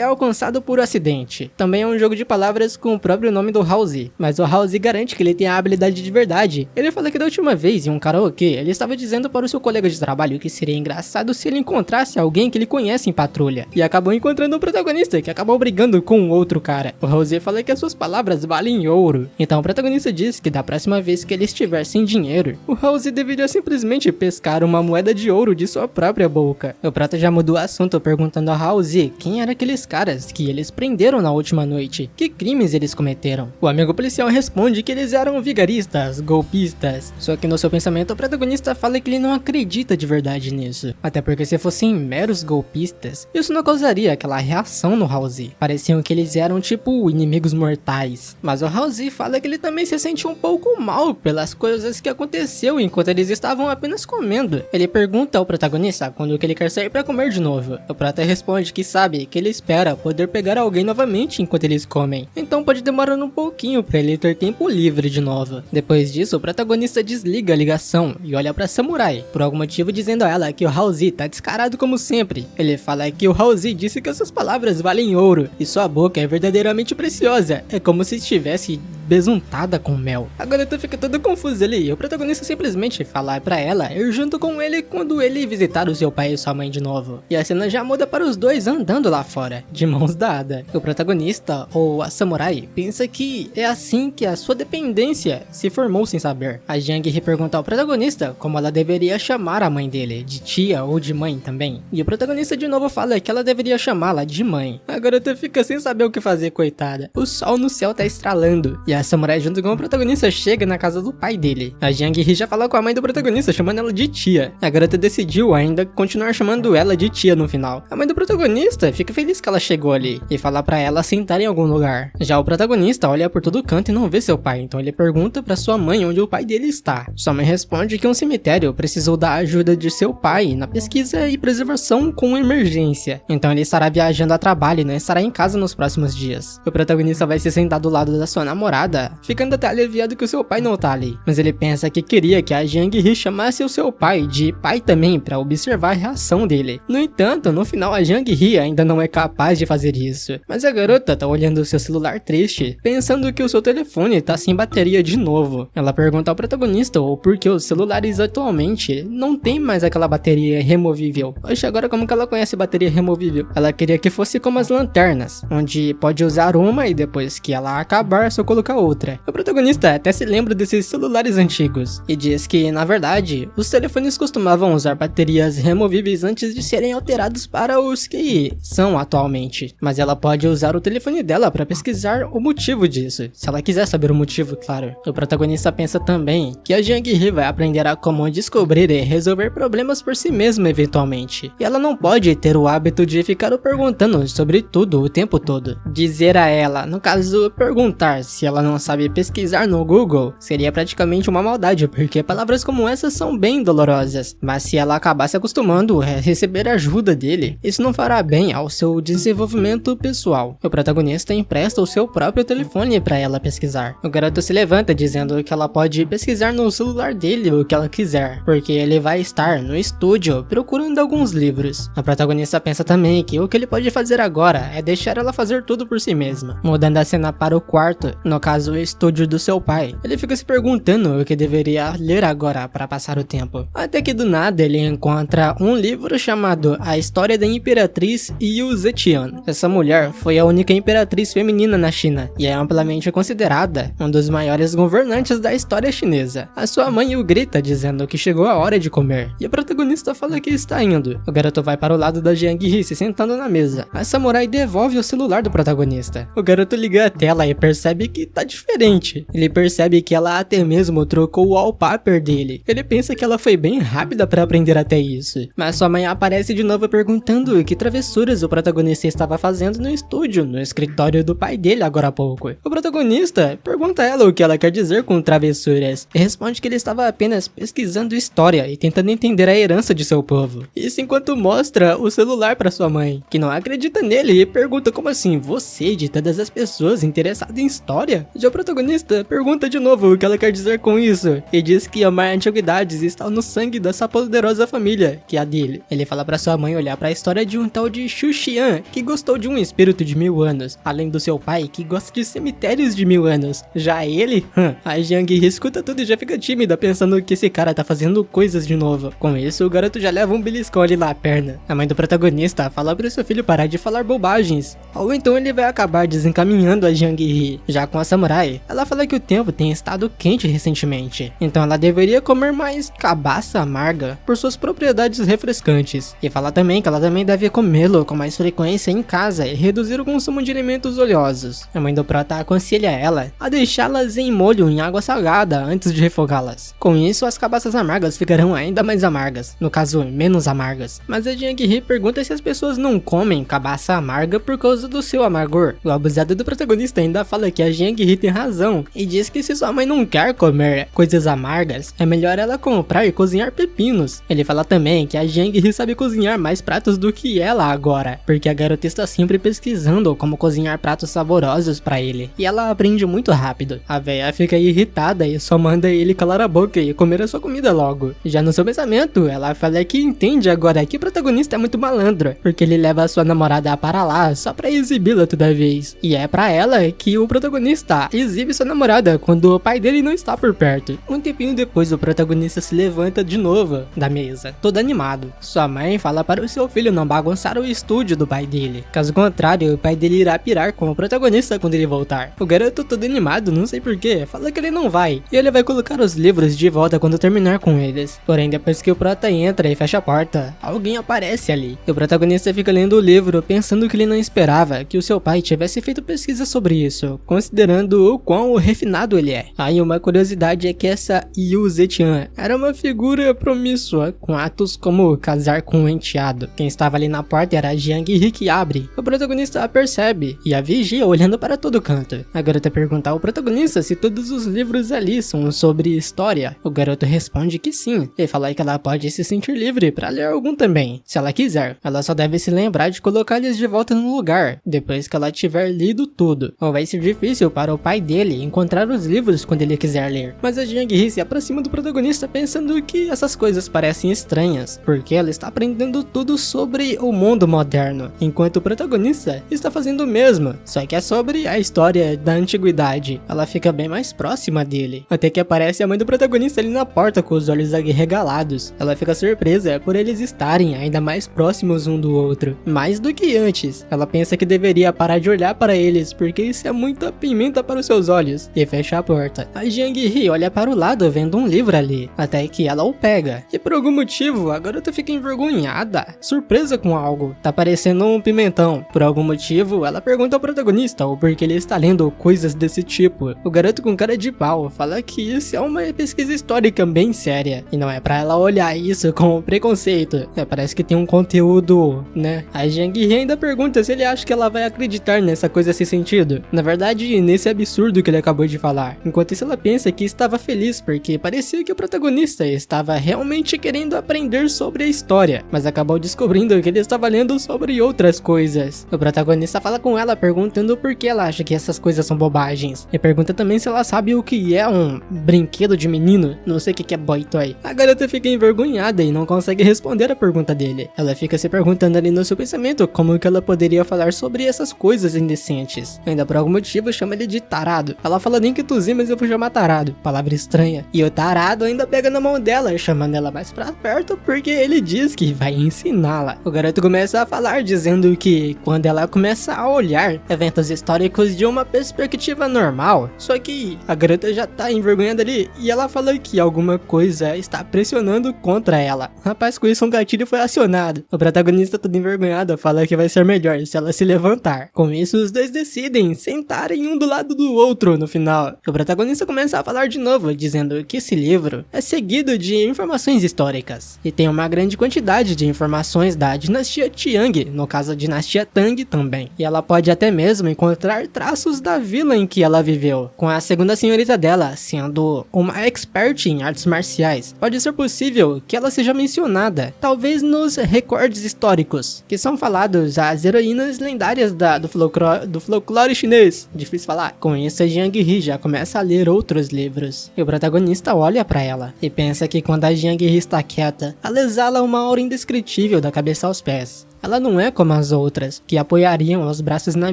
alcançado por acidente. Também é um jogo de palavras com o próprio nome do Halsey, mas o Halsey garante que ele tem a habilidade de verdade. Ele fala que da última vez em um karaokê, ele estava dizendo para o seu colega de trabalho que seria engraçado se ele encontrasse alguém que ele conhece em patrulha, e acabou encontrando um protagonista que acabou brigando com um outro cara. O Halsey fala que as suas palavras valem ouro, então o protagonista diz que da próxima vez que ele estiver sem dinheiro, o Halsey deveria simplesmente pescar uma moeda de ouro de sua própria boca. O prota já mudou o assunto perguntando a Halsey quem eram aqueles caras que eles prenderam na última noite, que crimes eles cometeram. O amigo policial responde que eles eram vigaristas, golpistas, só que no seu pensamento o protagonista fala que ele não acredita de verdade nisso, até porque se fossem meros golpistas, isso não causaria aquela reação no Halsey. Pareciam que eles eram tipo inimigos mortais, mas o Halsey fala que ele também se sente um pouco mal pelas coisas que aconteceu enquanto eles estavam apenas comendo. Ele pergunta ao protagonista quando que ele quer sair para comer de novo. O prota responde que sabe que ele espera poder pegar alguém novamente enquanto eles comem, então pode demorar um pouquinho para ele ter tempo livre de novo. Depois disso, o protagonista desliga a ligação e olha pra Samurai, por algum motivo dizendo a ela que o Halsey tá descarado como sempre. Ele fala que o Halsey disse que suas palavras valem ouro e sua boca é verdadeiramente preciosa, é como se estivesse besuntada com mel. A garota fica toda confusa ali e o protagonista simplesmente fala pra ela ir junto com ele quando ele visitar o seu pai e sua mãe de novo. E a cena já muda para os dois andando lá fora, de mãos dadas. O protagonista, ou a Samurai, pensa que é assim que a sua dependência se formou sem saber. A Jang pergunta ao protagonista como ela deveria chamar a mãe dele, de tia ou de mãe também. E o protagonista de novo fala que ela deveria chamá-la de mãe. A garota fica sem saber o que fazer, coitada. O sol no céu tá estralando e a Samurai junto com o protagonista chega na casa do pai dele. A Jang já fala com a mãe do protagonista, chamando ela de tia. A garota decidiu ainda continuar chamando ela de tia no final. A mãe do protagonista fica feliz que ela chegou ali e fala pra ela sentar em algum lugar. Já o protagonista olha por todo canto e não vê seu pai, então ele pergunta pra sua mãe onde o pai dele está. Sua mãe responde que um cemitério precisou da ajuda de seu pai na pesquisa e preservação com emergência, então ele estará viajando a trabalho e não estará em casa nos próximos dias. O protagonista vai se sentar do lado da sua namorada, ficando até aliviado que o seu pai não tá ali, mas ele pensa que queria que a Jang chamasse o seu pai de pai também para observar a reação dele. No entanto, no final a Jang ainda não é capaz de fazer isso, mas a garota tá olhando o seu celular triste, pensando que o seu telefone tá sem bateria de novo. Ela pergunta ao protagonista o porquê os celulares atualmente não tem mais aquela bateria removível. Oxe, agora como que ela conhece bateria removível? Ela queria que fosse como as lanternas, onde pode usar uma e depois que ela acabar é só colocar outra. O protagonista até se lembra desses celulares antigos e diz que, na verdade, os telefones costumavam usar baterias removíveis antes de serem alterados para os que são atualmente, mas ela pode usar o telefone dela para pesquisar o motivo disso, se ela quiser saber o motivo, claro. O protagonista pensa também que a Jang vai aprender a como descobrir e resolver problemas por si mesma eventualmente, e ela não pode ter o hábito de ficar perguntando sobre tudo o tempo todo. Dizer a ela, no caso, perguntar se ela não sabe pesquisar no Google, seria praticamente uma maldade, porque palavras como essas são bem dolorosas, mas se ela acabar se acostumando a receber ajuda dele, isso não fará bem ao seu desenvolvimento pessoal. O protagonista empresta o seu próprio telefone para ela pesquisar. O garoto se levanta dizendo que ela pode pesquisar no celular dele o que ela quiser, porque ele vai estar no estúdio procurando alguns livros. A protagonista pensa também que o que ele pode fazer agora é deixar ela fazer tudo por si mesma. Mudando a cena para o quarto, no caso o estúdio do seu pai, ele fica se perguntando o que deveria ler agora para passar o tempo. Até que do nada ele encontra um livro chamado A História da Imperatriz Yu Zetian. Essa mulher foi a única imperatriz feminina na China e é amplamente considerada um dos maiores governantes da história chinesa. A sua mãe o grita dizendo que chegou a hora de comer e o protagonista fala que está indo. O garoto vai para o lado da Jang se sentando na mesa. A Samurai devolve o celular do protagonista. O garoto liga a tela e percebe que tá diferente. Ele percebe que ela até mesmo trocou o wallpaper dele. Ele pensa que ela foi bem rápida pra aprender até isso. Mas sua mãe aparece de novo perguntando que travessuras o protagonista estava fazendo no estúdio, no escritório do pai dele agora há pouco. O protagonista pergunta a ela o que ela quer dizer com travessuras e responde que ele estava apenas pesquisando história e tentando entender a herança de seu povo. Isso enquanto mostra o celular pra sua mãe, que não acredita nele e pergunta como assim, você de todas as pessoas interessado em história? Já o protagonista pergunta de novo o que ela quer dizer com isso e diz que amar antiguidades está no sangue dessa poderosa família, que é a dele. Ele fala pra sua mãe olhar pra história de um tal de Xu Xian, que gostou de um espírito de 1000 anos, além do seu pai, que gosta de cemitérios de 1000 anos. Já ele, a Jiang He escuta tudo e já fica tímida, pensando que esse cara tá fazendo coisas de novo. Com isso, o garoto já leva um beliscão ali na perna. A mãe do protagonista fala pro seu filho parar de falar bobagens, ou então ele vai acabar desencaminhando a Jiang He. Já com a samurai, ela fala que o tempo tem estado quente recentemente, então ela deveria comer mais cabaça amarga por suas propriedades refrescantes. E fala também que ela também deve comê-lo com mais frequência em casa e reduzir o consumo de alimentos oleosos. A mãe do prota aconselha ela a deixá-las em molho em água salgada antes de refogá-las. Com isso, as cabaças amargas ficarão ainda mais amargas, no caso, menos amargas. Mas a Jiang He pergunta se as pessoas não comem cabaça amarga por causa do seu amargor. O abusado do protagonista ainda fala que a Jiang He tem razão e diz que se sua mãe não quer comer coisas amargas, é melhor ela comprar e cozinhar pepinos. Ele fala também que a Jiang He sabe cozinhar mais pratos do que ela agora, porque a garota está sempre pesquisando como cozinhar pratos saborosos pra ele, e ela aprende muito rápido. A véia fica irritada e só manda ele calar a boca e comer a sua comida logo. Já no seu pensamento, ela fala que entende agora que o protagonista é muito malandro, porque ele leva a sua namorada para lá só pra exibi-la toda vez. E é pra ela que o protagonista exibe sua namorada quando o pai dele não está por perto. Um tempinho depois, o protagonista se levanta de novo da mesa, todo animado. Sua mãe fala para o seu filho não bagunçar o estúdio do pai dele. Caso contrário, o pai dele irá pirar com o protagonista quando ele voltar. O garoto, todo animado, não sei porquê, fala que ele não vai, e ele vai colocar os livros de volta quando terminar com eles. Porém, depois que o prota entra e fecha a porta, alguém aparece ali. E o protagonista fica lendo o livro, pensando que ele não esperava que o seu pai tivesse feito pesquisa sobre isso, considerando o quão refinado ele é. Aí uma curiosidade é que essa Yu Zetian era uma figura promíscua, com atos como casar com um enteado. Quem estava ali na porta era a Jiang He, que abre. O protagonista a percebe e a vigia olhando para todo canto. A garota pergunta ao protagonista se todos os livros ali são sobre história. O garoto responde que sim, e fala que ela pode se sentir livre para ler algum também, se ela quiser. Ela só deve se lembrar de colocar eles de volta no lugar, depois que ela tiver lido tudo. Ou vai ser difícil para o pai dele encontrar os livros quando ele quiser ler. Mas a Jiang He se aproxima do protagonista pensando que essas coisas parecem estranhas, porque ela está aprendendo tudo sobre o mundo moderno, enquanto o protagonista está fazendo o mesmo, só que é sobre a história da antiguidade. Ela fica bem mais próxima dele, até que aparece a mãe do protagonista ali na porta com os olhos arregalados. Ela fica surpresa por eles estarem ainda mais próximos um do outro, mais do que antes. Ela pensa que deveria parar de olhar para eles, porque isso é muita pimenta para os seus olhos, e fecha a porta. A Jiang He olha para o lado vendo um livro ali, até que ela o pega, e por algum motivo a garota fica envergonhada, surpresa com algo. Tá parecendo um pimentão. Por algum motivo ela pergunta ao protagonista o porquê ele está lendo coisas desse tipo. O garoto, com cara de pau, fala que isso é uma pesquisa histórica bem séria, e não é pra ela olhar isso com preconceito. Parece que tem um conteúdo, né? A Jiang He ainda pergunta se ele acha que ela vai acreditar nessa coisa sem sentido. Na verdade, nesse absurdo que ele acabou de falar. Enquanto isso, ela pensa que estava feliz porque parecia que o protagonista estava realmente querendo aprender sobre a história, mas acabou descobrindo que ele estava lendo sobre outras coisas. O protagonista fala com ela perguntando por que ela acha que essas coisas são bobagens, e pergunta também se ela sabe o que é um brinquedo de menino, não sei o que é boy toy. A garota fica envergonhada e não consegue responder a pergunta dele. Ela fica se perguntando ali no seu pensamento como que ela poderia falar sobre essas coisas indecentes. Ainda por algum motivo chama ele de tarado. Ela fala nem que tuzinho, mas eu vou chamar tarado, palavra estranha. E o tarado ainda pega na mão dela, chamando ela mais pra perto porque ele diz que vai ensiná-la. O garoto começa a falar dizendo que quando ela começa a olhar eventos históricos de uma perspectiva normal, só que a garota já tá envergonhada ali e ela fala que alguma coisa está pressionando contra ela. Rapaz, com isso um gatilho foi acionado. O protagonista, todo envergonhado, fala que vai ser melhor se ela se levantar. Com isso, os dois decidem sentarem um do lado lado do outro no final. O protagonista começa a falar de novo, dizendo que esse livro é seguido de informações históricas e tem uma grande quantidade de informações da dinastia Qiang, no caso a dinastia Tang também. E ela pode até mesmo encontrar traços da vila em que ela viveu, com a segunda senhorita dela sendo uma expert em artes marciais. Pode ser possível que ela seja mencionada, talvez nos recordes históricos, que são falados as heroínas lendárias do folclore chinês. Difícil falar. Com isso, a Jiang He já começa a ler outros livros. E o protagonista olha pra ela e pensa que quando a Jiang He está quieta, ela exala uma aura indescritível da cabeça aos pés. Ela não é como as outras, que apoiariam os braços na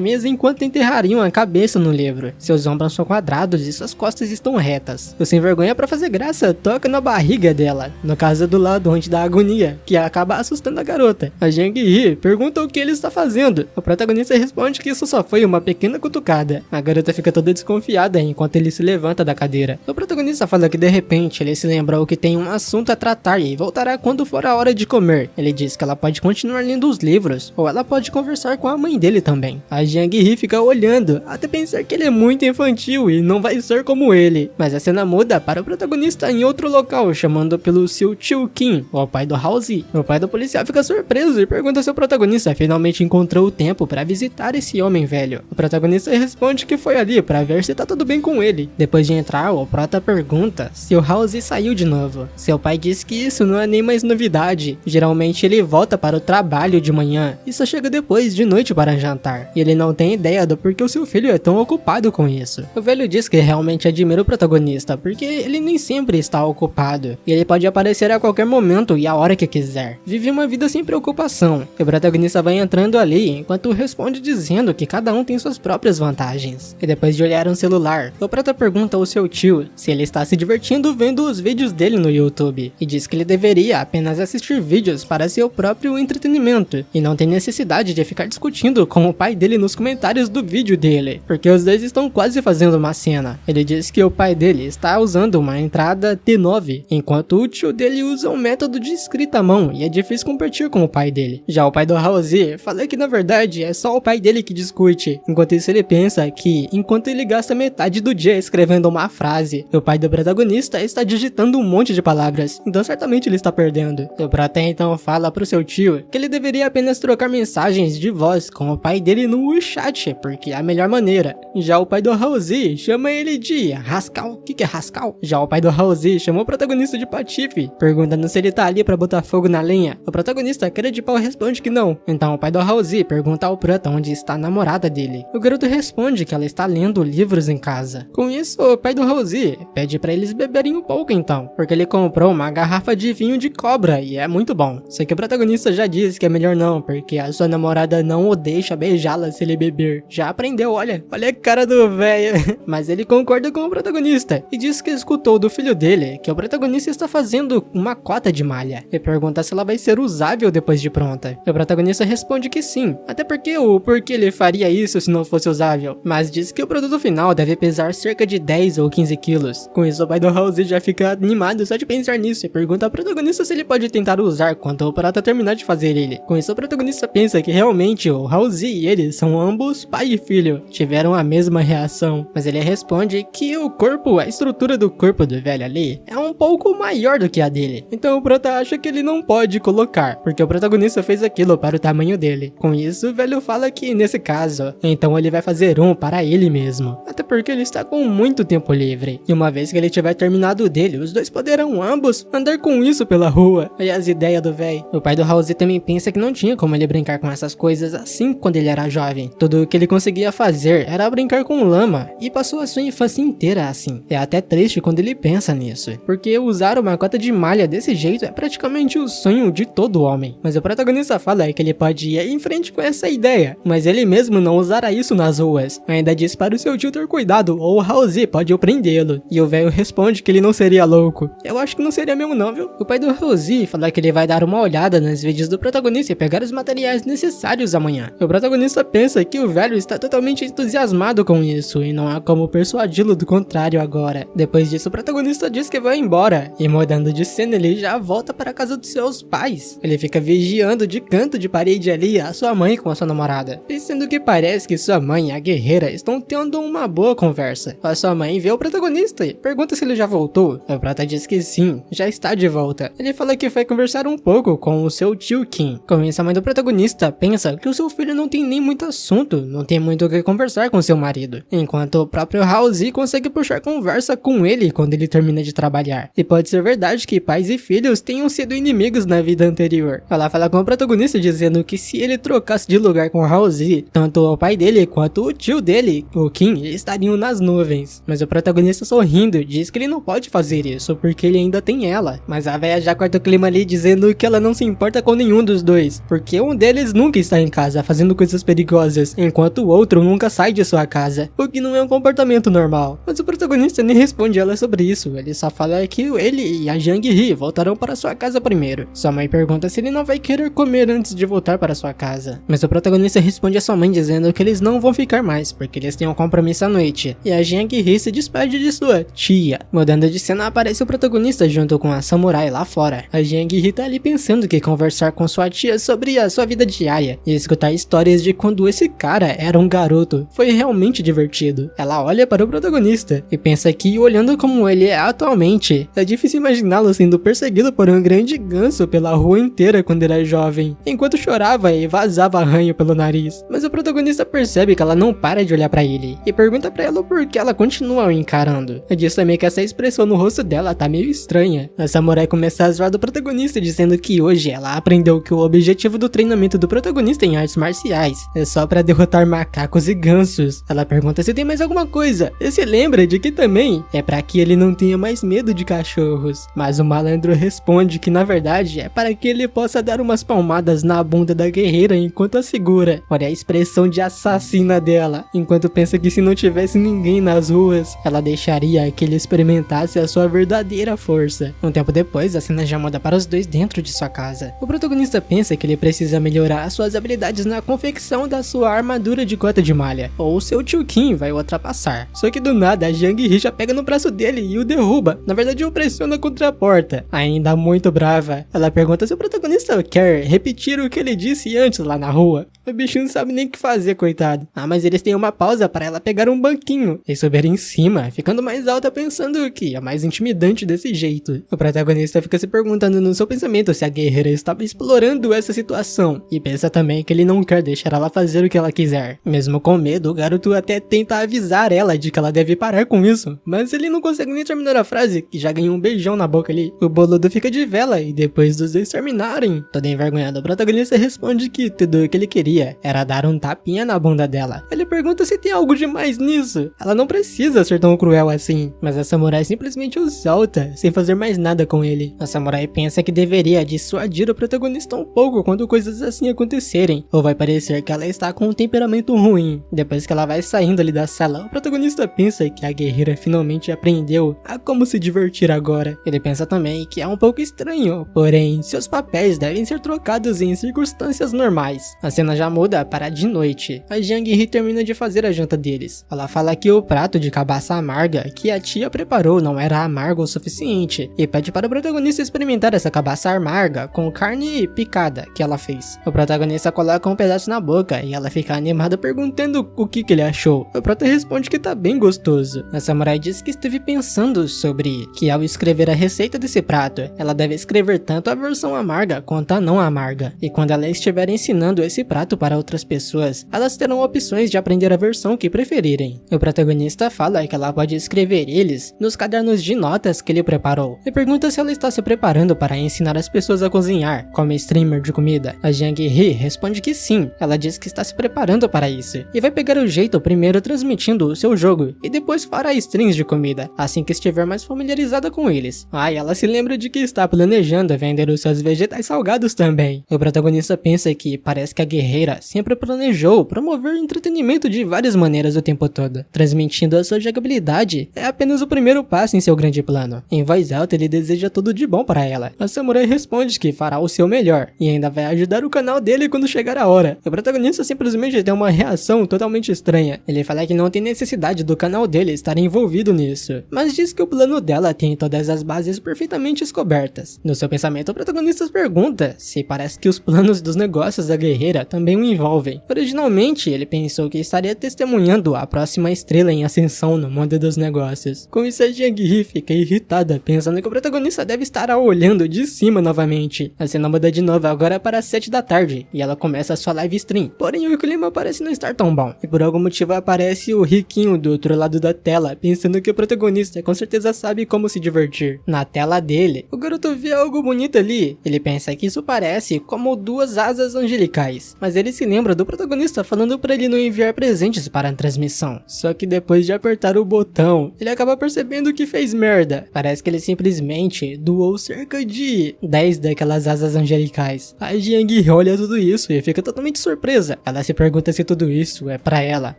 mesa enquanto enterrariam a cabeça no livro. Seus ombros são quadrados e suas costas estão retas. O sem vergonha, pra fazer graça, toca na barriga dela, no caso do lado onde dá agonia, que acaba assustando a garota. A Jiang He pergunta o que ele está fazendo. O protagonista responde que isso só foi uma pequena cutucada. A garota fica toda desconfiada enquanto ele se levanta da cadeira. O protagonista fala que de repente ele se lembrou que tem um assunto a tratar e voltará quando for a hora de comer. Ele diz que ela pode continuar lendo os livros, ou ela pode conversar com a mãe dele também. A Jiang He fica olhando, até pensar que ele é muito infantil e não vai ser como ele. Mas a cena muda para o protagonista em outro local, chamando pelo seu tio Kim, o pai do Halsey. O pai do policial fica surpreso e pergunta se o protagonista finalmente encontrou o tempo para visitar esse homem velho. O protagonista responde que foi ali para ver se tá tudo bem com ele. Depois de entrar, o prota pergunta se o Halsey saiu de novo. Seu pai diz que isso não é nem mais novidade. Geralmente ele volta para o trabalho de manhã e só chega depois de noite para jantar. E ele não tem ideia do porquê o seu filho é tão ocupado com isso. O velho diz que realmente admira o protagonista, porque ele nem sempre está ocupado. E ele pode aparecer a qualquer momento e a hora que quiser. Vive uma vida sem preocupação. E o protagonista vai entrando ali, enquanto responde dizendo que cada um tem suas próprias vantagens. E depois de olhar um celular, o prota pergunta ao seu tio se ele está se divertindo vendo os vídeos dele no YouTube. E diz que ele deveria apenas assistir vídeos para seu próprio entretenimento. E não tem necessidade de ficar discutindo com o pai dele nos comentários do vídeo dele, porque os dois estão quase fazendo uma cena. Ele diz que o pai dele está usando uma entrada T9, enquanto o tio dele usa um método de escrita à mão e é difícil competir com o pai dele. Já o pai do Halsey fala que na verdade é só o pai dele que discute, enquanto isso ele pensa que enquanto ele gasta metade do dia escrevendo uma frase, o pai do protagonista está digitando um monte de palavras, então certamente ele está perdendo. O prota então fala pro seu tio que ele deveria apenas trocar mensagens de voz com o pai dele no chat, porque é a melhor maneira. Já o pai do Halsey chama ele de Rascal. O que é Rascal? Já o pai do Halsey chamou o protagonista de Patife, perguntando se ele tá ali pra botar fogo na lenha. O protagonista, cara de pau, responde que não. Então o pai do Halsey pergunta ao prota onde está a namorada dele. O garoto responde que ela está lendo livros em casa. Com isso, o pai do Halsey pede pra eles beberem um pouco então, porque ele comprou uma garrafa de vinho de cobra e é muito bom. Só que o protagonista já diz que é melhor não, porque a sua namorada não o deixa beijá-la se ele beber. Já aprendeu, olha a cara do velho. Mas ele concorda com o protagonista e diz que escutou do filho dele que o protagonista está fazendo uma cota de malha e pergunta se ela vai ser usável depois de pronta. O protagonista responde que sim, até porque o porquê ele faria isso se não fosse usável, mas diz que o produto final deve pesar cerca de 10 ou 15 quilos. Com isso, o pai do Halsey já fica animado só de pensar nisso e pergunta ao protagonista se ele pode tentar usar quando o prata terminar de fazer ele. Com isso, o protagonista pensa que realmente o Halsey e ele são ambos pai e filho, tiveram a mesma reação, mas ele responde que a estrutura do corpo do velho ali é um pouco maior do que a dele, então o prota acha que ele não pode colocar, porque o protagonista fez aquilo para o tamanho dele. Com isso, o velho fala que nesse caso, então ele vai fazer um para ele mesmo, até porque ele está com muito tempo livre, e uma vez que ele tiver terminado o dele, os dois poderão ambos andar com isso pela rua. E as ideias do velho. O pai do Halsey também pensa que não tinha como ele brincar com essas coisas assim quando ele era jovem. Tudo o que ele conseguia fazer era brincar com lama, e passou a sua infância inteira assim. É até triste quando ele pensa nisso, porque usar uma cota de malha desse jeito é praticamente o sonho de todo homem. Mas o protagonista fala que ele pode ir em frente com essa ideia, mas ele mesmo não usará isso nas ruas. Ainda diz para o seu tio ter cuidado, ou o Halsey pode prendê-lo. E o velho responde que ele não seria louco. Eu acho que não seria mesmo não, viu? O pai do Halsey fala que ele vai dar uma olhada nos vídeos do protagonista e pegar os materiais necessários amanhã. O protagonista pensa que o velho está totalmente entusiasmado com isso e não há como persuadi-lo do contrário agora. Depois disso, o protagonista diz que vai embora e, mudando de cena, ele já volta para a casa dos seus pais. Ele fica vigiando de canto de parede ali a sua mãe com a sua namorada, pensando que parece que sua mãe e a guerreira estão tendo uma boa conversa. A sua mãe vê o protagonista e pergunta se ele já voltou. O prota diz que sim, já está de volta. Ele fala que foi conversar um pouco com o seu tio Kim. Com isso, a mãe do protagonista pensa que o seu filho não tem nem muito assunto, não tem muito o que conversar com seu marido, enquanto o próprio Halsey consegue puxar conversa com ele quando ele termina de trabalhar. E pode ser verdade que pais e filhos tenham sido inimigos na vida anterior. Ela fala com o protagonista dizendo que se ele trocasse de lugar com Halsey, tanto o pai dele quanto o tio dele, o Kim, estariam nas nuvens. Mas o protagonista, sorrindo, diz que ele não pode fazer isso porque ele ainda tem ela. Mas a véia já corta o clima ali dizendo que ela não se importa com nenhum dos dois, porque um deles nunca está em casa fazendo coisas perigosas, enquanto o outro nunca sai de sua casa, o que não é um comportamento normal. Mas o protagonista nem responde ela sobre isso, ele só fala que ele e a Jang Hee voltarão para sua casa primeiro. Sua mãe pergunta se ele não vai querer comer antes de voltar para sua casa, mas o protagonista responde a sua mãe dizendo que eles não vão ficar mais, porque eles têm um compromisso à noite, e a Jang Hee se despede de sua tia. Mudando de cena, aparece o protagonista junto com a samurai lá fora. A Jang Hee tá ali pensando que conversar com sua tia sobre a sua vida diária e escutar histórias de quando esse cara era um garoto foi realmente divertido. Ela olha para o protagonista e pensa que, olhando como ele é atualmente, é difícil imaginá-lo sendo perseguido por um grande ganso pela rua inteira quando era jovem, enquanto chorava e vazava arranho pelo nariz. Mas o protagonista percebe que ela não para de olhar para ele e pergunta para ela por que ela continua o encarando. Diz também que essa expressão no rosto dela tá meio estranha. A samurai começa a zoar do protagonista dizendo que hoje ela aprendeu que o objetivo do treinamento do protagonista em artes marciais é só para derrotar macacos e gansos. Ela pergunta se tem mais alguma coisa e se lembra de que também é para que ele não tenha mais medo de cachorros. Mas o malandro responde que na verdade é para que ele possa dar umas palmadas na bunda da guerreira enquanto a segura. Olha a expressão de assassina dela, enquanto pensa que se não tivesse ninguém nas ruas, ela deixaria que ele experimentasse a sua verdadeira força. Um tempo depois, a cena já muda para os dois dentro de sua casa. O protagonista pensa que ele precisa melhorar suas habilidades na confecção da sua armadura de cota de malha, ou seu tio Kim vai o ultrapassar. Só que do nada, a Jang Hee já pega no braço dele e o derruba. Na verdade, o pressiona contra a porta. Ainda muito brava, ela pergunta se o protagonista quer repetir o que ele disse antes lá na rua. O bicho não sabe nem o que fazer, coitado. Mas eles têm uma pausa para ela pegar um banquinho e subir em cima, ficando mais alta pensando que é mais intimidante desse jeito. O protagonista fica se perguntando no seu pensamento se a guerreira estava explorando essa situação e pensa também que ele não quer deixar ela fazer o que ela quiser. Mesmo com medo, o garoto até tenta avisar ela de que ela deve parar com isso, mas ele não consegue nem terminar a frase que já ganhou um beijão na boca ali. O boludo fica de vela e depois dos dois terminarem, todo envergonhado, o protagonista responde que tudo o que ele queria era dar um tapinha na bunda dela. Ele pergunta se tem algo demais nisso. Ela não precisa ser tão cruel assim, mas a samurai simplesmente o solta, sem fazer mais nada com ele. A samurai pensa que deveria dissuadir o protagonista um pouco quando coisas assim acontecerem, ou vai parecer que ela está com um temperamento ruim. Depois que ela vai saindo ali da sala, o protagonista pensa que a guerreira finalmente aprendeu a como se divertir agora. Ele pensa também que é um pouco estranho, porém, seus papéis devem ser trocados em circunstâncias normais. A cena já muda para de noite. A Jang Hee termina de fazer a janta deles. Ela fala que o prato de cabaça amarga que a tia preparou não era amargo o suficiente e pede para o protagonista experimentar essa cabaça amarga com carne picada que ela fez. O protagonista coloca um pedaço na boca e ela fica animada perguntando o que ele achou. O prota responde que tá bem gostoso. A samurai diz que esteve pensando sobre que ao escrever a receita desse prato, ela deve escrever tanto a versão amarga quanto a não amarga. E quando ela estiver ensinando esse prato para outras pessoas, elas terão opções de aprender a versão que preferirem. O protagonista fala que ela pode escrever eles nos cadernos de notas que ele preparou e pergunta se ela está se preparando para ensinar as pessoas a cozinhar como streamer de comida. A Jang Hee responde que sim, ela diz que está se preparando para isso e vai pegar o jeito primeiro transmitindo o seu jogo e depois fará streams de comida assim que estiver mais familiarizada com eles. E ela se lembra de que está planejando vender os seus vegetais salgados também. O protagonista pensa que parece que a guerreira sempre planejou promover entretenimento de várias maneiras o tempo todo. Transmitindo a sua jogabilidade é apenas o primeiro passo em seu grande plano. Em voz alta ele deseja tudo de bom para ela. A samurai responde que fará o seu melhor e ainda vai ajudar o canal dele quando chegar a hora. O protagonista simplesmente tem uma reação totalmente estranha. Ele fala que não tem necessidade do canal dele estar envolvido nisso, mas diz que o plano dela tem todas as bases perfeitamente descobertas. No seu pensamento, o protagonista pergunta se parece que os planos dos negócios da guerreira também o envolvem. Originalmente, ele pensou que estaria testemunhando a próxima estrela em ascensão no mundo dos negócios. Com isso, a Jiang-hee fica irritada, pensando que o protagonista deve estar a olhando de cima novamente. A cena muda de novo agora para as 7 da tarde, e ela começa a sua live stream. Porém, o clima parece não estar tão bom, e por algum motivo aparece o riquinho do outro lado da tela, pensando que o protagonista com certeza sabe como se divertir. Na tela dele, o garoto vê algo bonito ali. Ele pensa que isso parece como duas asas angelicais, mas ele se lembra do protagonista falando para ele não enviar presentes para a transmissão. Só que depois de apertar o botão, ele acaba percebendo que fez merda. Parece que ele simplesmente doou cerca de 10 daquelas asas angelicais. A Jiang olha tudo isso e fica totalmente surpresa. Ela se pergunta se tudo isso é pra ela,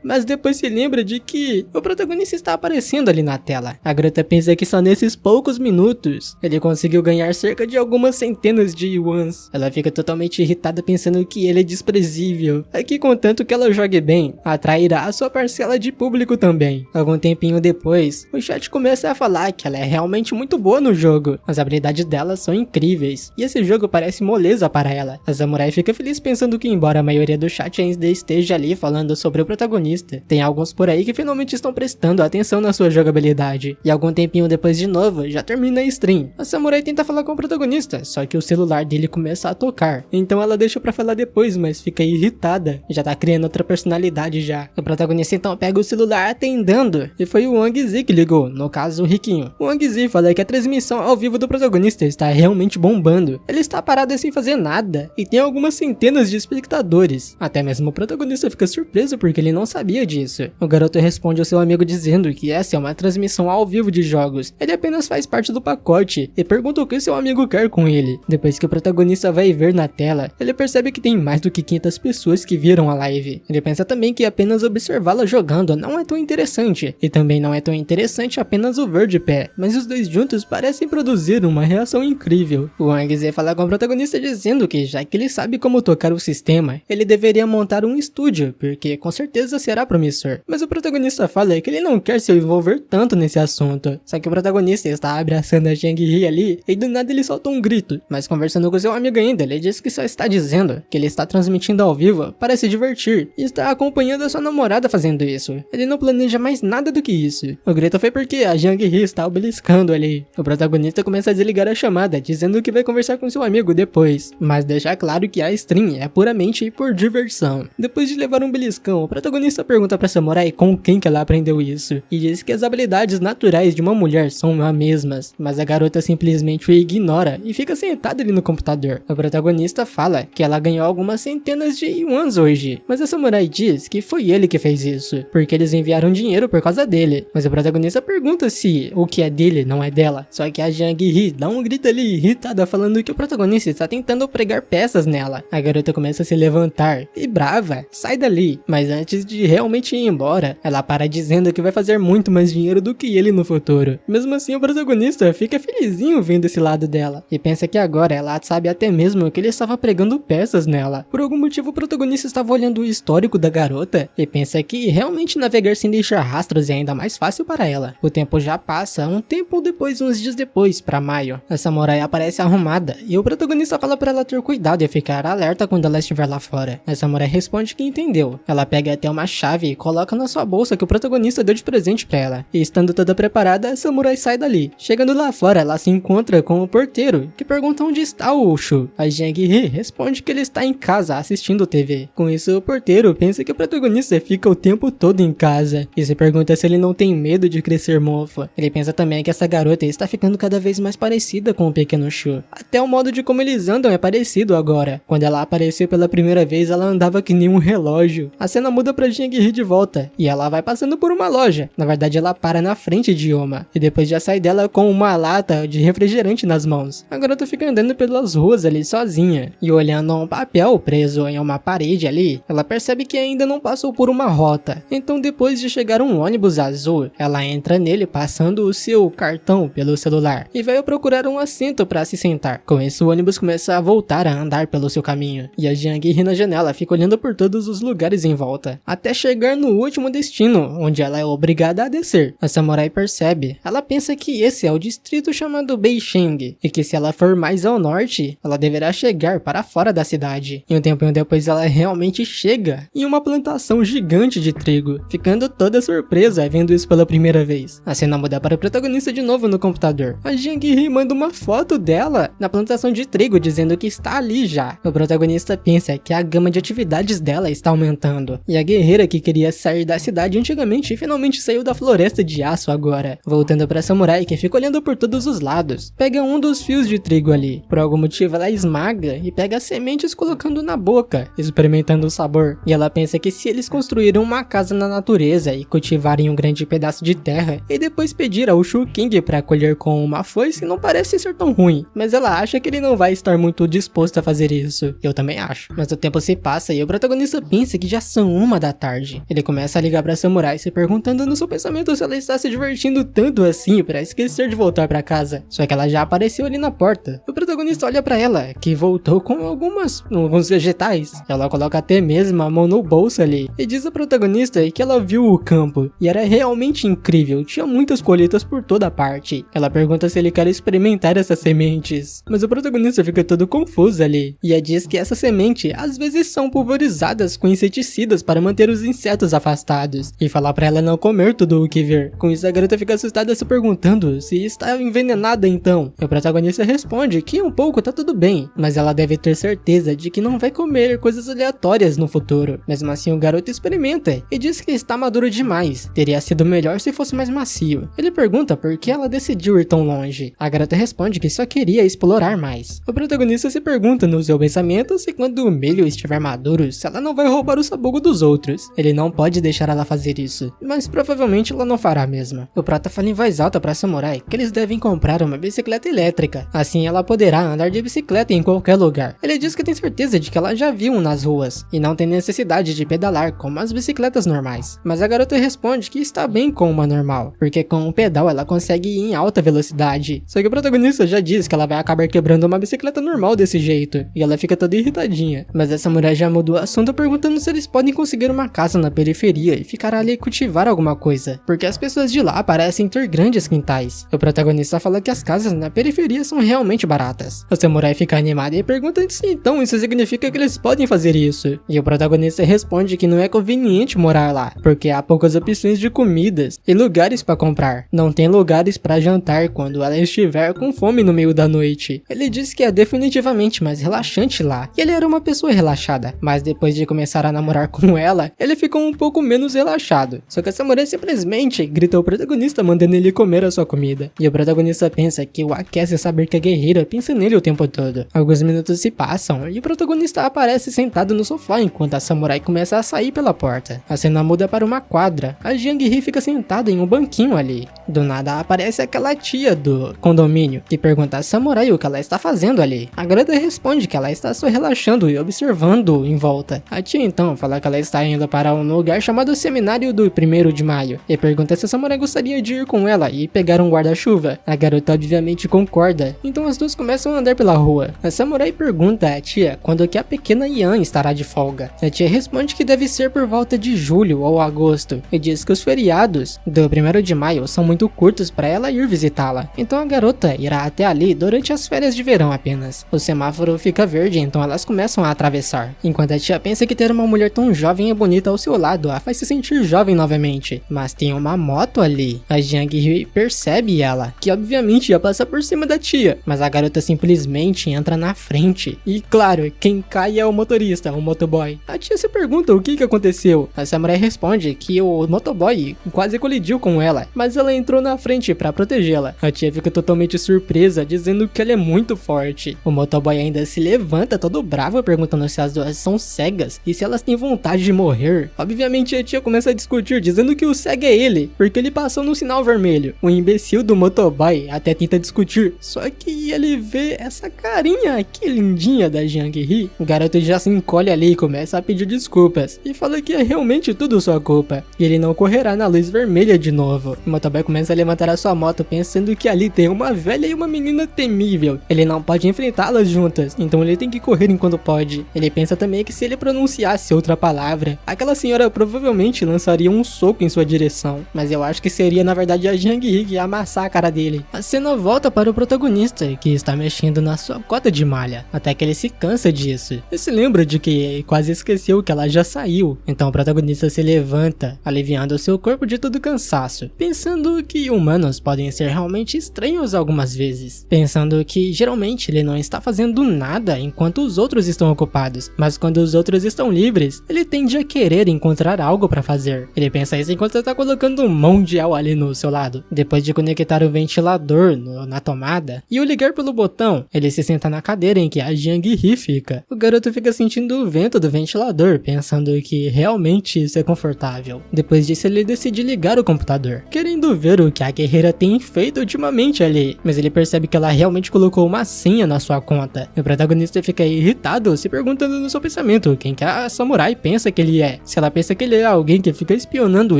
mas depois se lembra de que o protagonista está aparecendo ali na tela. A garota pensa que só nesses poucos minutos ele conseguiu ganhar cerca de algumas centenas de yuans. Ela fica totalmente irritada pensando que ele é desprezível. Aqui, contanto que ela jogue bem, atrairá a sua parcela de público também. Algum tempinho depois, o chat começa a falar que ela é realmente muito boa no jogo. As habilidades dela são incríveis, e esse jogo parece moleza para ela. A samurai fica feliz pensando que, embora a maioria do chat ainda esteja ali falando sobre o protagonista, tem alguns por aí que finalmente estão prestando atenção na sua jogabilidade. E algum tempinho depois de novo, já termina a stream. A samurai tenta falar com o protagonista, só que o celular dele começa a tocar. Então ela deixa pra falar depois, mas fica irritada. Já tá criando outra personalidade já. O protagonista então pega o celular atendendo, e foi o Wang Zi que ligou, no caso o riquinho. O Wang Zi fala que a transmissão ao vivo do protagonista está realmente bombando. Ele está parado sem fazer nada, e tem algumas centenas de espectadores. Até mesmo o protagonista fica surpreso porque ele não sabia disso. O garoto responde ao seu amigo dizendo que essa é uma transmissão ao vivo de jogos. Ele apenas faz parte do pacote, e pergunta o que seu amigo quer com ele. Depois que o protagonista vai ver na tela, ele percebe que tem mais do que 500 pessoas que viram a live. Ele pensa também que apenas observá-la jogando não é tão interessante, e também não é tão interessante apenas o ver de pé, mas os dois juntos parecem produzir uma reação incrível. O Wang Zi fala com o protagonista dizendo que, já que ele sabe como tocar o sistema, ele deveria montar um estúdio, porque com certeza será promissor. Mas o protagonista fala que ele não quer se envolver tanto nesse assunto. Só que o protagonista está abraçando a Jiang-hee ali, e do nada ele solta um grito. Mas conversando com seu amigo ainda, ele diz que só está dizendo que ele está transmitindo ao vivo para se divertir, e está acompanhando a sua namorada fazendo isso. Ele não planeja mais nada do que isso. O grito foi porque a Jiang-hee está beliscando ali. O protagonista começa a desligar a chamada, dizendo que vai conversar com seu amigo depois, mas deixa claro que a stream é puramente por diversão. Depois de levar um beliscão, o protagonista pergunta pra samurai com quem que ela aprendeu isso, e diz que as habilidades naturais de uma mulher são as mesmas, mas a garota simplesmente o ignora e fica sentada ali no computador. O protagonista fala que ela ganhou algumas centenas de yuans hoje, mas a samurai diz que foi ele que fez isso, porque eles enviaram dinheiro por causa dele. Mas o protagonista pergunta se o que é dele não é dela, só que a Jiang-hee dá um grito ali irritada falando que o protagonista está tentando pregar peças nela. A garota começa a se levantar e brava, sai dali, mas antes de realmente ir embora, ela para dizendo que vai fazer muito mais dinheiro do que ele no futuro. Mesmo assim, o protagonista fica felizinho vendo esse lado dela, e pensa que agora ela sabe até mesmo que ele estava pregando peças nela. Por algum motivo, o protagonista estava olhando o histórico da garota, e pensa que realmente navegar sem deixar rastros é ainda mais fácil para ela. O tempo já passa, um tempo depois, uns dias depois, para maio. A samurai aparece arrumada, e o protagonista fala para ela ter cuidado e ficar alerta quando ela estiver lá fora. A samurai responde que entendeu. Ela pega até uma chave e coloca na sua bolsa que o protagonista deu de presente para ela. E estando toda preparada, a samurai sai dali. Chegando lá fora, ela se encontra com o porteiro, que pergunta onde está o Ushu. A Jiang-hee responde que ele está em casa assistindo TV. Com isso, o porteiro pensa que o protagonista fica o tempo todo em casa, e se pergunta se ele não tem medo de crescer mofo. Ele pensa também que essa garota está ficando cada vez mais parecida com o pequeno Shu. Até o modo de como eles andam é parecido agora. Quando ela apareceu pela primeira vez, ela andava que nem um relógio. A cena muda pra Jiang-hee de volta, e ela vai passando por uma loja. Na verdade, ela para na frente de uma, e depois já sai dela com uma lata de refrigerante nas mãos. A garota fica andando pelas ruas ali sozinha, e olhando um papel preso em uma parede ali, ela percebe que ainda não passou por uma rota. Então, depois de chegar um ônibus azul, ela entra nele passando o seu cartão pelo celular, e vai procurar um assento para se sentar. Com isso, o ônibus começa a voltar voltar a andar pelo seu caminho. E a Jiang-hee na janela fica olhando por todos os lugares em volta, até chegar no último destino, onde ela é obrigada a descer. A samurai percebe. Ela pensa que esse é o distrito chamado Beisheng, e que se ela for mais ao norte, ela deverá chegar para fora da cidade. E um tempinho depois ela realmente chega em uma plantação gigante de trigo, ficando toda surpresa vendo isso pela primeira vez. A cena muda para o protagonista de novo no computador. A Jiang-hee manda uma foto dela na plantação de trigo, dizendo que está ali já. O protagonista pensa que a gama de atividades dela está aumentando, e a guerreira que queria sair da cidade antigamente finalmente saiu da floresta de aço agora. Voltando para a samurai, que fica olhando por todos os lados, pega um dos fios de trigo ali. Por algum motivo ela esmaga e pega as sementes colocando na boca, experimentando o sabor. E ela pensa que se eles construíram uma casa na natureza e cultivarem um grande pedaço de terra e depois pedir ao Shu King para colher com uma foice, não parece ser tão ruim. Mas ela acha que ele não vai estar muito disposto a fazer isso. Eu também acho. Mas o tempo se passa e o protagonista pensa que já são 1 da tarde. Ele começa a ligar pra samurai, se perguntando no seu pensamento se ela está se divertindo tanto assim para esquecer de voltar para casa. Só que ela já apareceu ali na porta. O protagonista olha pra ela, que voltou com alguns vegetais. Ela coloca até mesmo a mão no bolso ali e diz ao protagonista que ela viu o campo e era realmente incrível, tinha muitas colheitas por toda parte. Ela pergunta se ele quer experimentar essas sementes, mas o protagonista fica todo confuso ali e diz que essa semente às vezes são pulverizadas com inseticidas para manter os insetos afastados e falar pra ela não comer tudo o que ver. Com isso a garota fica assustada, se perguntando se está envenenada então. E o protagonista responde que um pouco tá tudo bem, mas ela deve ter certeza de que não vai comer coisas aleatórias no futuro. Mesmo assim o garoto experimenta e diz que está maduro demais, teria sido melhor se fosse mais macio. Ele pergunta por que ela decidiu ir tão longe. A garota responde que só queria explorar mais. O protagonista se pergunta no seu pensamento se quando o milho estiver maduro, se ela não vai roubar o sabugo dos outros. Ele não pode deixar ela fazer isso, mas provavelmente ela não fará mesmo. O prota fala em voz alta pra samurai que eles devem comprar uma bicicleta elétrica, assim ela poderá andar de bicicleta em qualquer lugar. Ele diz que tem certeza de que ela já viu um nas ruas e não tem necessidade de pedalar como as bicicletas normais. Mas a garota responde que está bem com uma normal, porque com um pedal ela consegue ir em alta velocidade. Só que o protagonista já diz que ela vai acabar quebrando uma bicicleta normal desse jeito, e ela fica toda irritadinha. Mas essa mulher já mudou o assunto perguntando se eles podem conseguir uma casa na periferia e ficar ali e cultivar alguma coisa, porque as pessoas de lá parecem ter grandes quintais. O protagonista fala que as casas na periferia são realmente baratas. A samurai fica animada e pergunta se então isso significa que eles podem fazer isso. E o protagonista responde que não é conveniente morar lá, porque há poucas opções de comidas e lugares para comprar. Não tem lugares para jantar quando ela estiver com fome no meio da noite. Ele diz que é definitivamente mais relaxante lá, e ele era uma pessoa relaxada, mas depois de começar a namorar com ela, ele ficou um pouco menos relaxado. Só que a samurai simplesmente grita ao protagonista mandando ele comer a sua comida, e o protagonista pensa que o aquece saber que a guerreira pensa nele o tempo todo. Alguns minutos se passam e o protagonista aparece sentado no sofá enquanto a samurai começa a sair pela porta. A cena muda para uma quadra. A Jiang-hee fica sentada em um banquinho ali. Do nada aparece aquela tia do condomínio que pergunta a samurai o que ela está fazendo ali. A garota responde que ela está só relaxando e observando em volta. A tia então fala que ela está indo para um lugar chamado Seminário do 1º de Maio e pergunta se a samurai gostaria de ir com ela e pegar um guarda-chuva. A garota obviamente concorda, então as duas começam a andar pela rua. A samurai pergunta à tia quando que a pequena Yan estará de folga. A tia responde que deve ser por volta de julho ou agosto e diz que os feriados do 1º de maio são muito curtos para ela ir visitá-la. Então a garota irá até ali durante as férias de verão apenas. O semáforo fica verde, então elas começam a atravessar. Enquanto a tia pensa que ter uma mulher tão jovem e bonita ao seu lado a faz se sentir jovem novamente. Mas tem uma moto ali. A Jiang-hee percebe ela, que obviamente ia passar por cima da tia, mas a garota simplesmente entra na frente. E claro, quem cai é o motorista, o motoboy. A tia se pergunta o que aconteceu. A samurai responde que o motoboy quase colidiu com ela, mas ela entrou na frente para protegê-la. A tia fica totalmente surpresa, dizendo que ela é muito forte. O motoboy ainda se levanta todo bravo, perguntando se as duas são cegas e se elas têm vontade de morrer. Obviamente a tia começa a discutir, dizendo que o cego é ele, porque ele passou no sinal vermelho. O imbecil do motoboy até tenta discutir, só que ele vê essa carinha aqui lindinha da Jiang-hee. O garoto já se encolhe ali e começa a pedir desculpas, e fala que é realmente tudo sua culpa, e ele não correrá na luz vermelha de novo. O motoboy começa a levantar a sua moto, pensando que ali tem uma velha e uma menina temível. Ele não pode enfrentá-las de juntas, então ele tem que correr enquanto pode. Ele pensa também que se ele pronunciasse outra palavra, aquela senhora provavelmente lançaria um soco em sua direção, mas eu acho que seria na verdade a Jang Hee que ia amassar a cara dele. A cena volta para o protagonista, que está mexendo na sua cota de malha, até que ele se cansa disso. E se lembra de que quase esqueceu que ela já saiu, então o protagonista se levanta, aliviando seu corpo de todo cansaço, pensando que humanos podem ser realmente estranhos algumas vezes, pensando que geralmente ele não está fazendo nada enquanto os outros estão ocupados, mas quando os outros estão livres, ele tende a querer encontrar algo para fazer. Ele pensa isso enquanto está colocando um mundial ali no seu lado. Depois de conectar o ventilador na tomada e o ligar pelo botão, ele se senta na cadeira em que a Jang Hee fica. O garoto fica sentindo o vento do ventilador, pensando que realmente isso é confortável. Depois disso, ele decide ligar o computador, querendo ver o que a guerreira tem feito ultimamente ali, mas ele percebe que ela realmente colocou uma senha na sua conta. O protagonista fica irritado, se perguntando no seu pensamento quem que a samurai pensa que ele é. Se ela pensa que ele é alguém que fica espionando o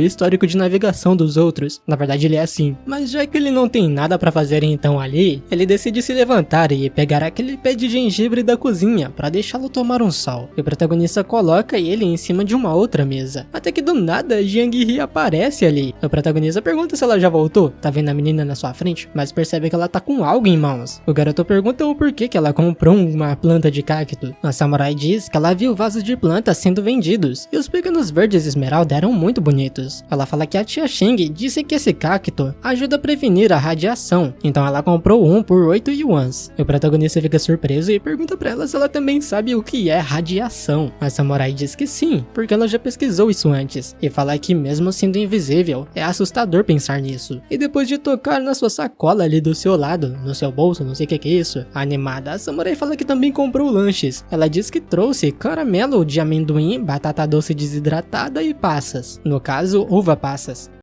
histórico de navegação dos outros, na verdade ele é assim. Mas já que ele não tem nada pra fazer então ali, ele decide se levantar e pegar aquele pé de gengibre da cozinha pra deixá-lo tomar um sol. E o protagonista coloca ele em cima de uma outra mesa, até que do nada Jang Hee aparece ali. O protagonista pergunta se ela já voltou, tá vendo a menina na sua frente, mas percebe que ela tá com algo em mãos. O garoto pergunta o porquê que ela comprou uma planta de cacto. A samurai diz que ela viu vasos de plantas sendo vendidos, e os pequenos verdes esmeralda eram muito bonitos. Ela fala que a tia Sheng disse que esse cacto ajuda a prevenir a radiação, então ela comprou um por 8 yuans. O protagonista fica surpreso e pergunta pra ela se ela também sabe o que é radiação. A samurai diz que sim, porque ela já pesquisou isso antes, e fala que mesmo sendo invisível, é assustador pensar nisso. E depois de tocar na sua sacola ali do seu lado, no seu bolso, não sei o que é isso, animada, a samurai fala que também comprou lanches. Ela diz que trouxe caramelo de amendoim, batata doce desidratada e passas. No caso, uva passas.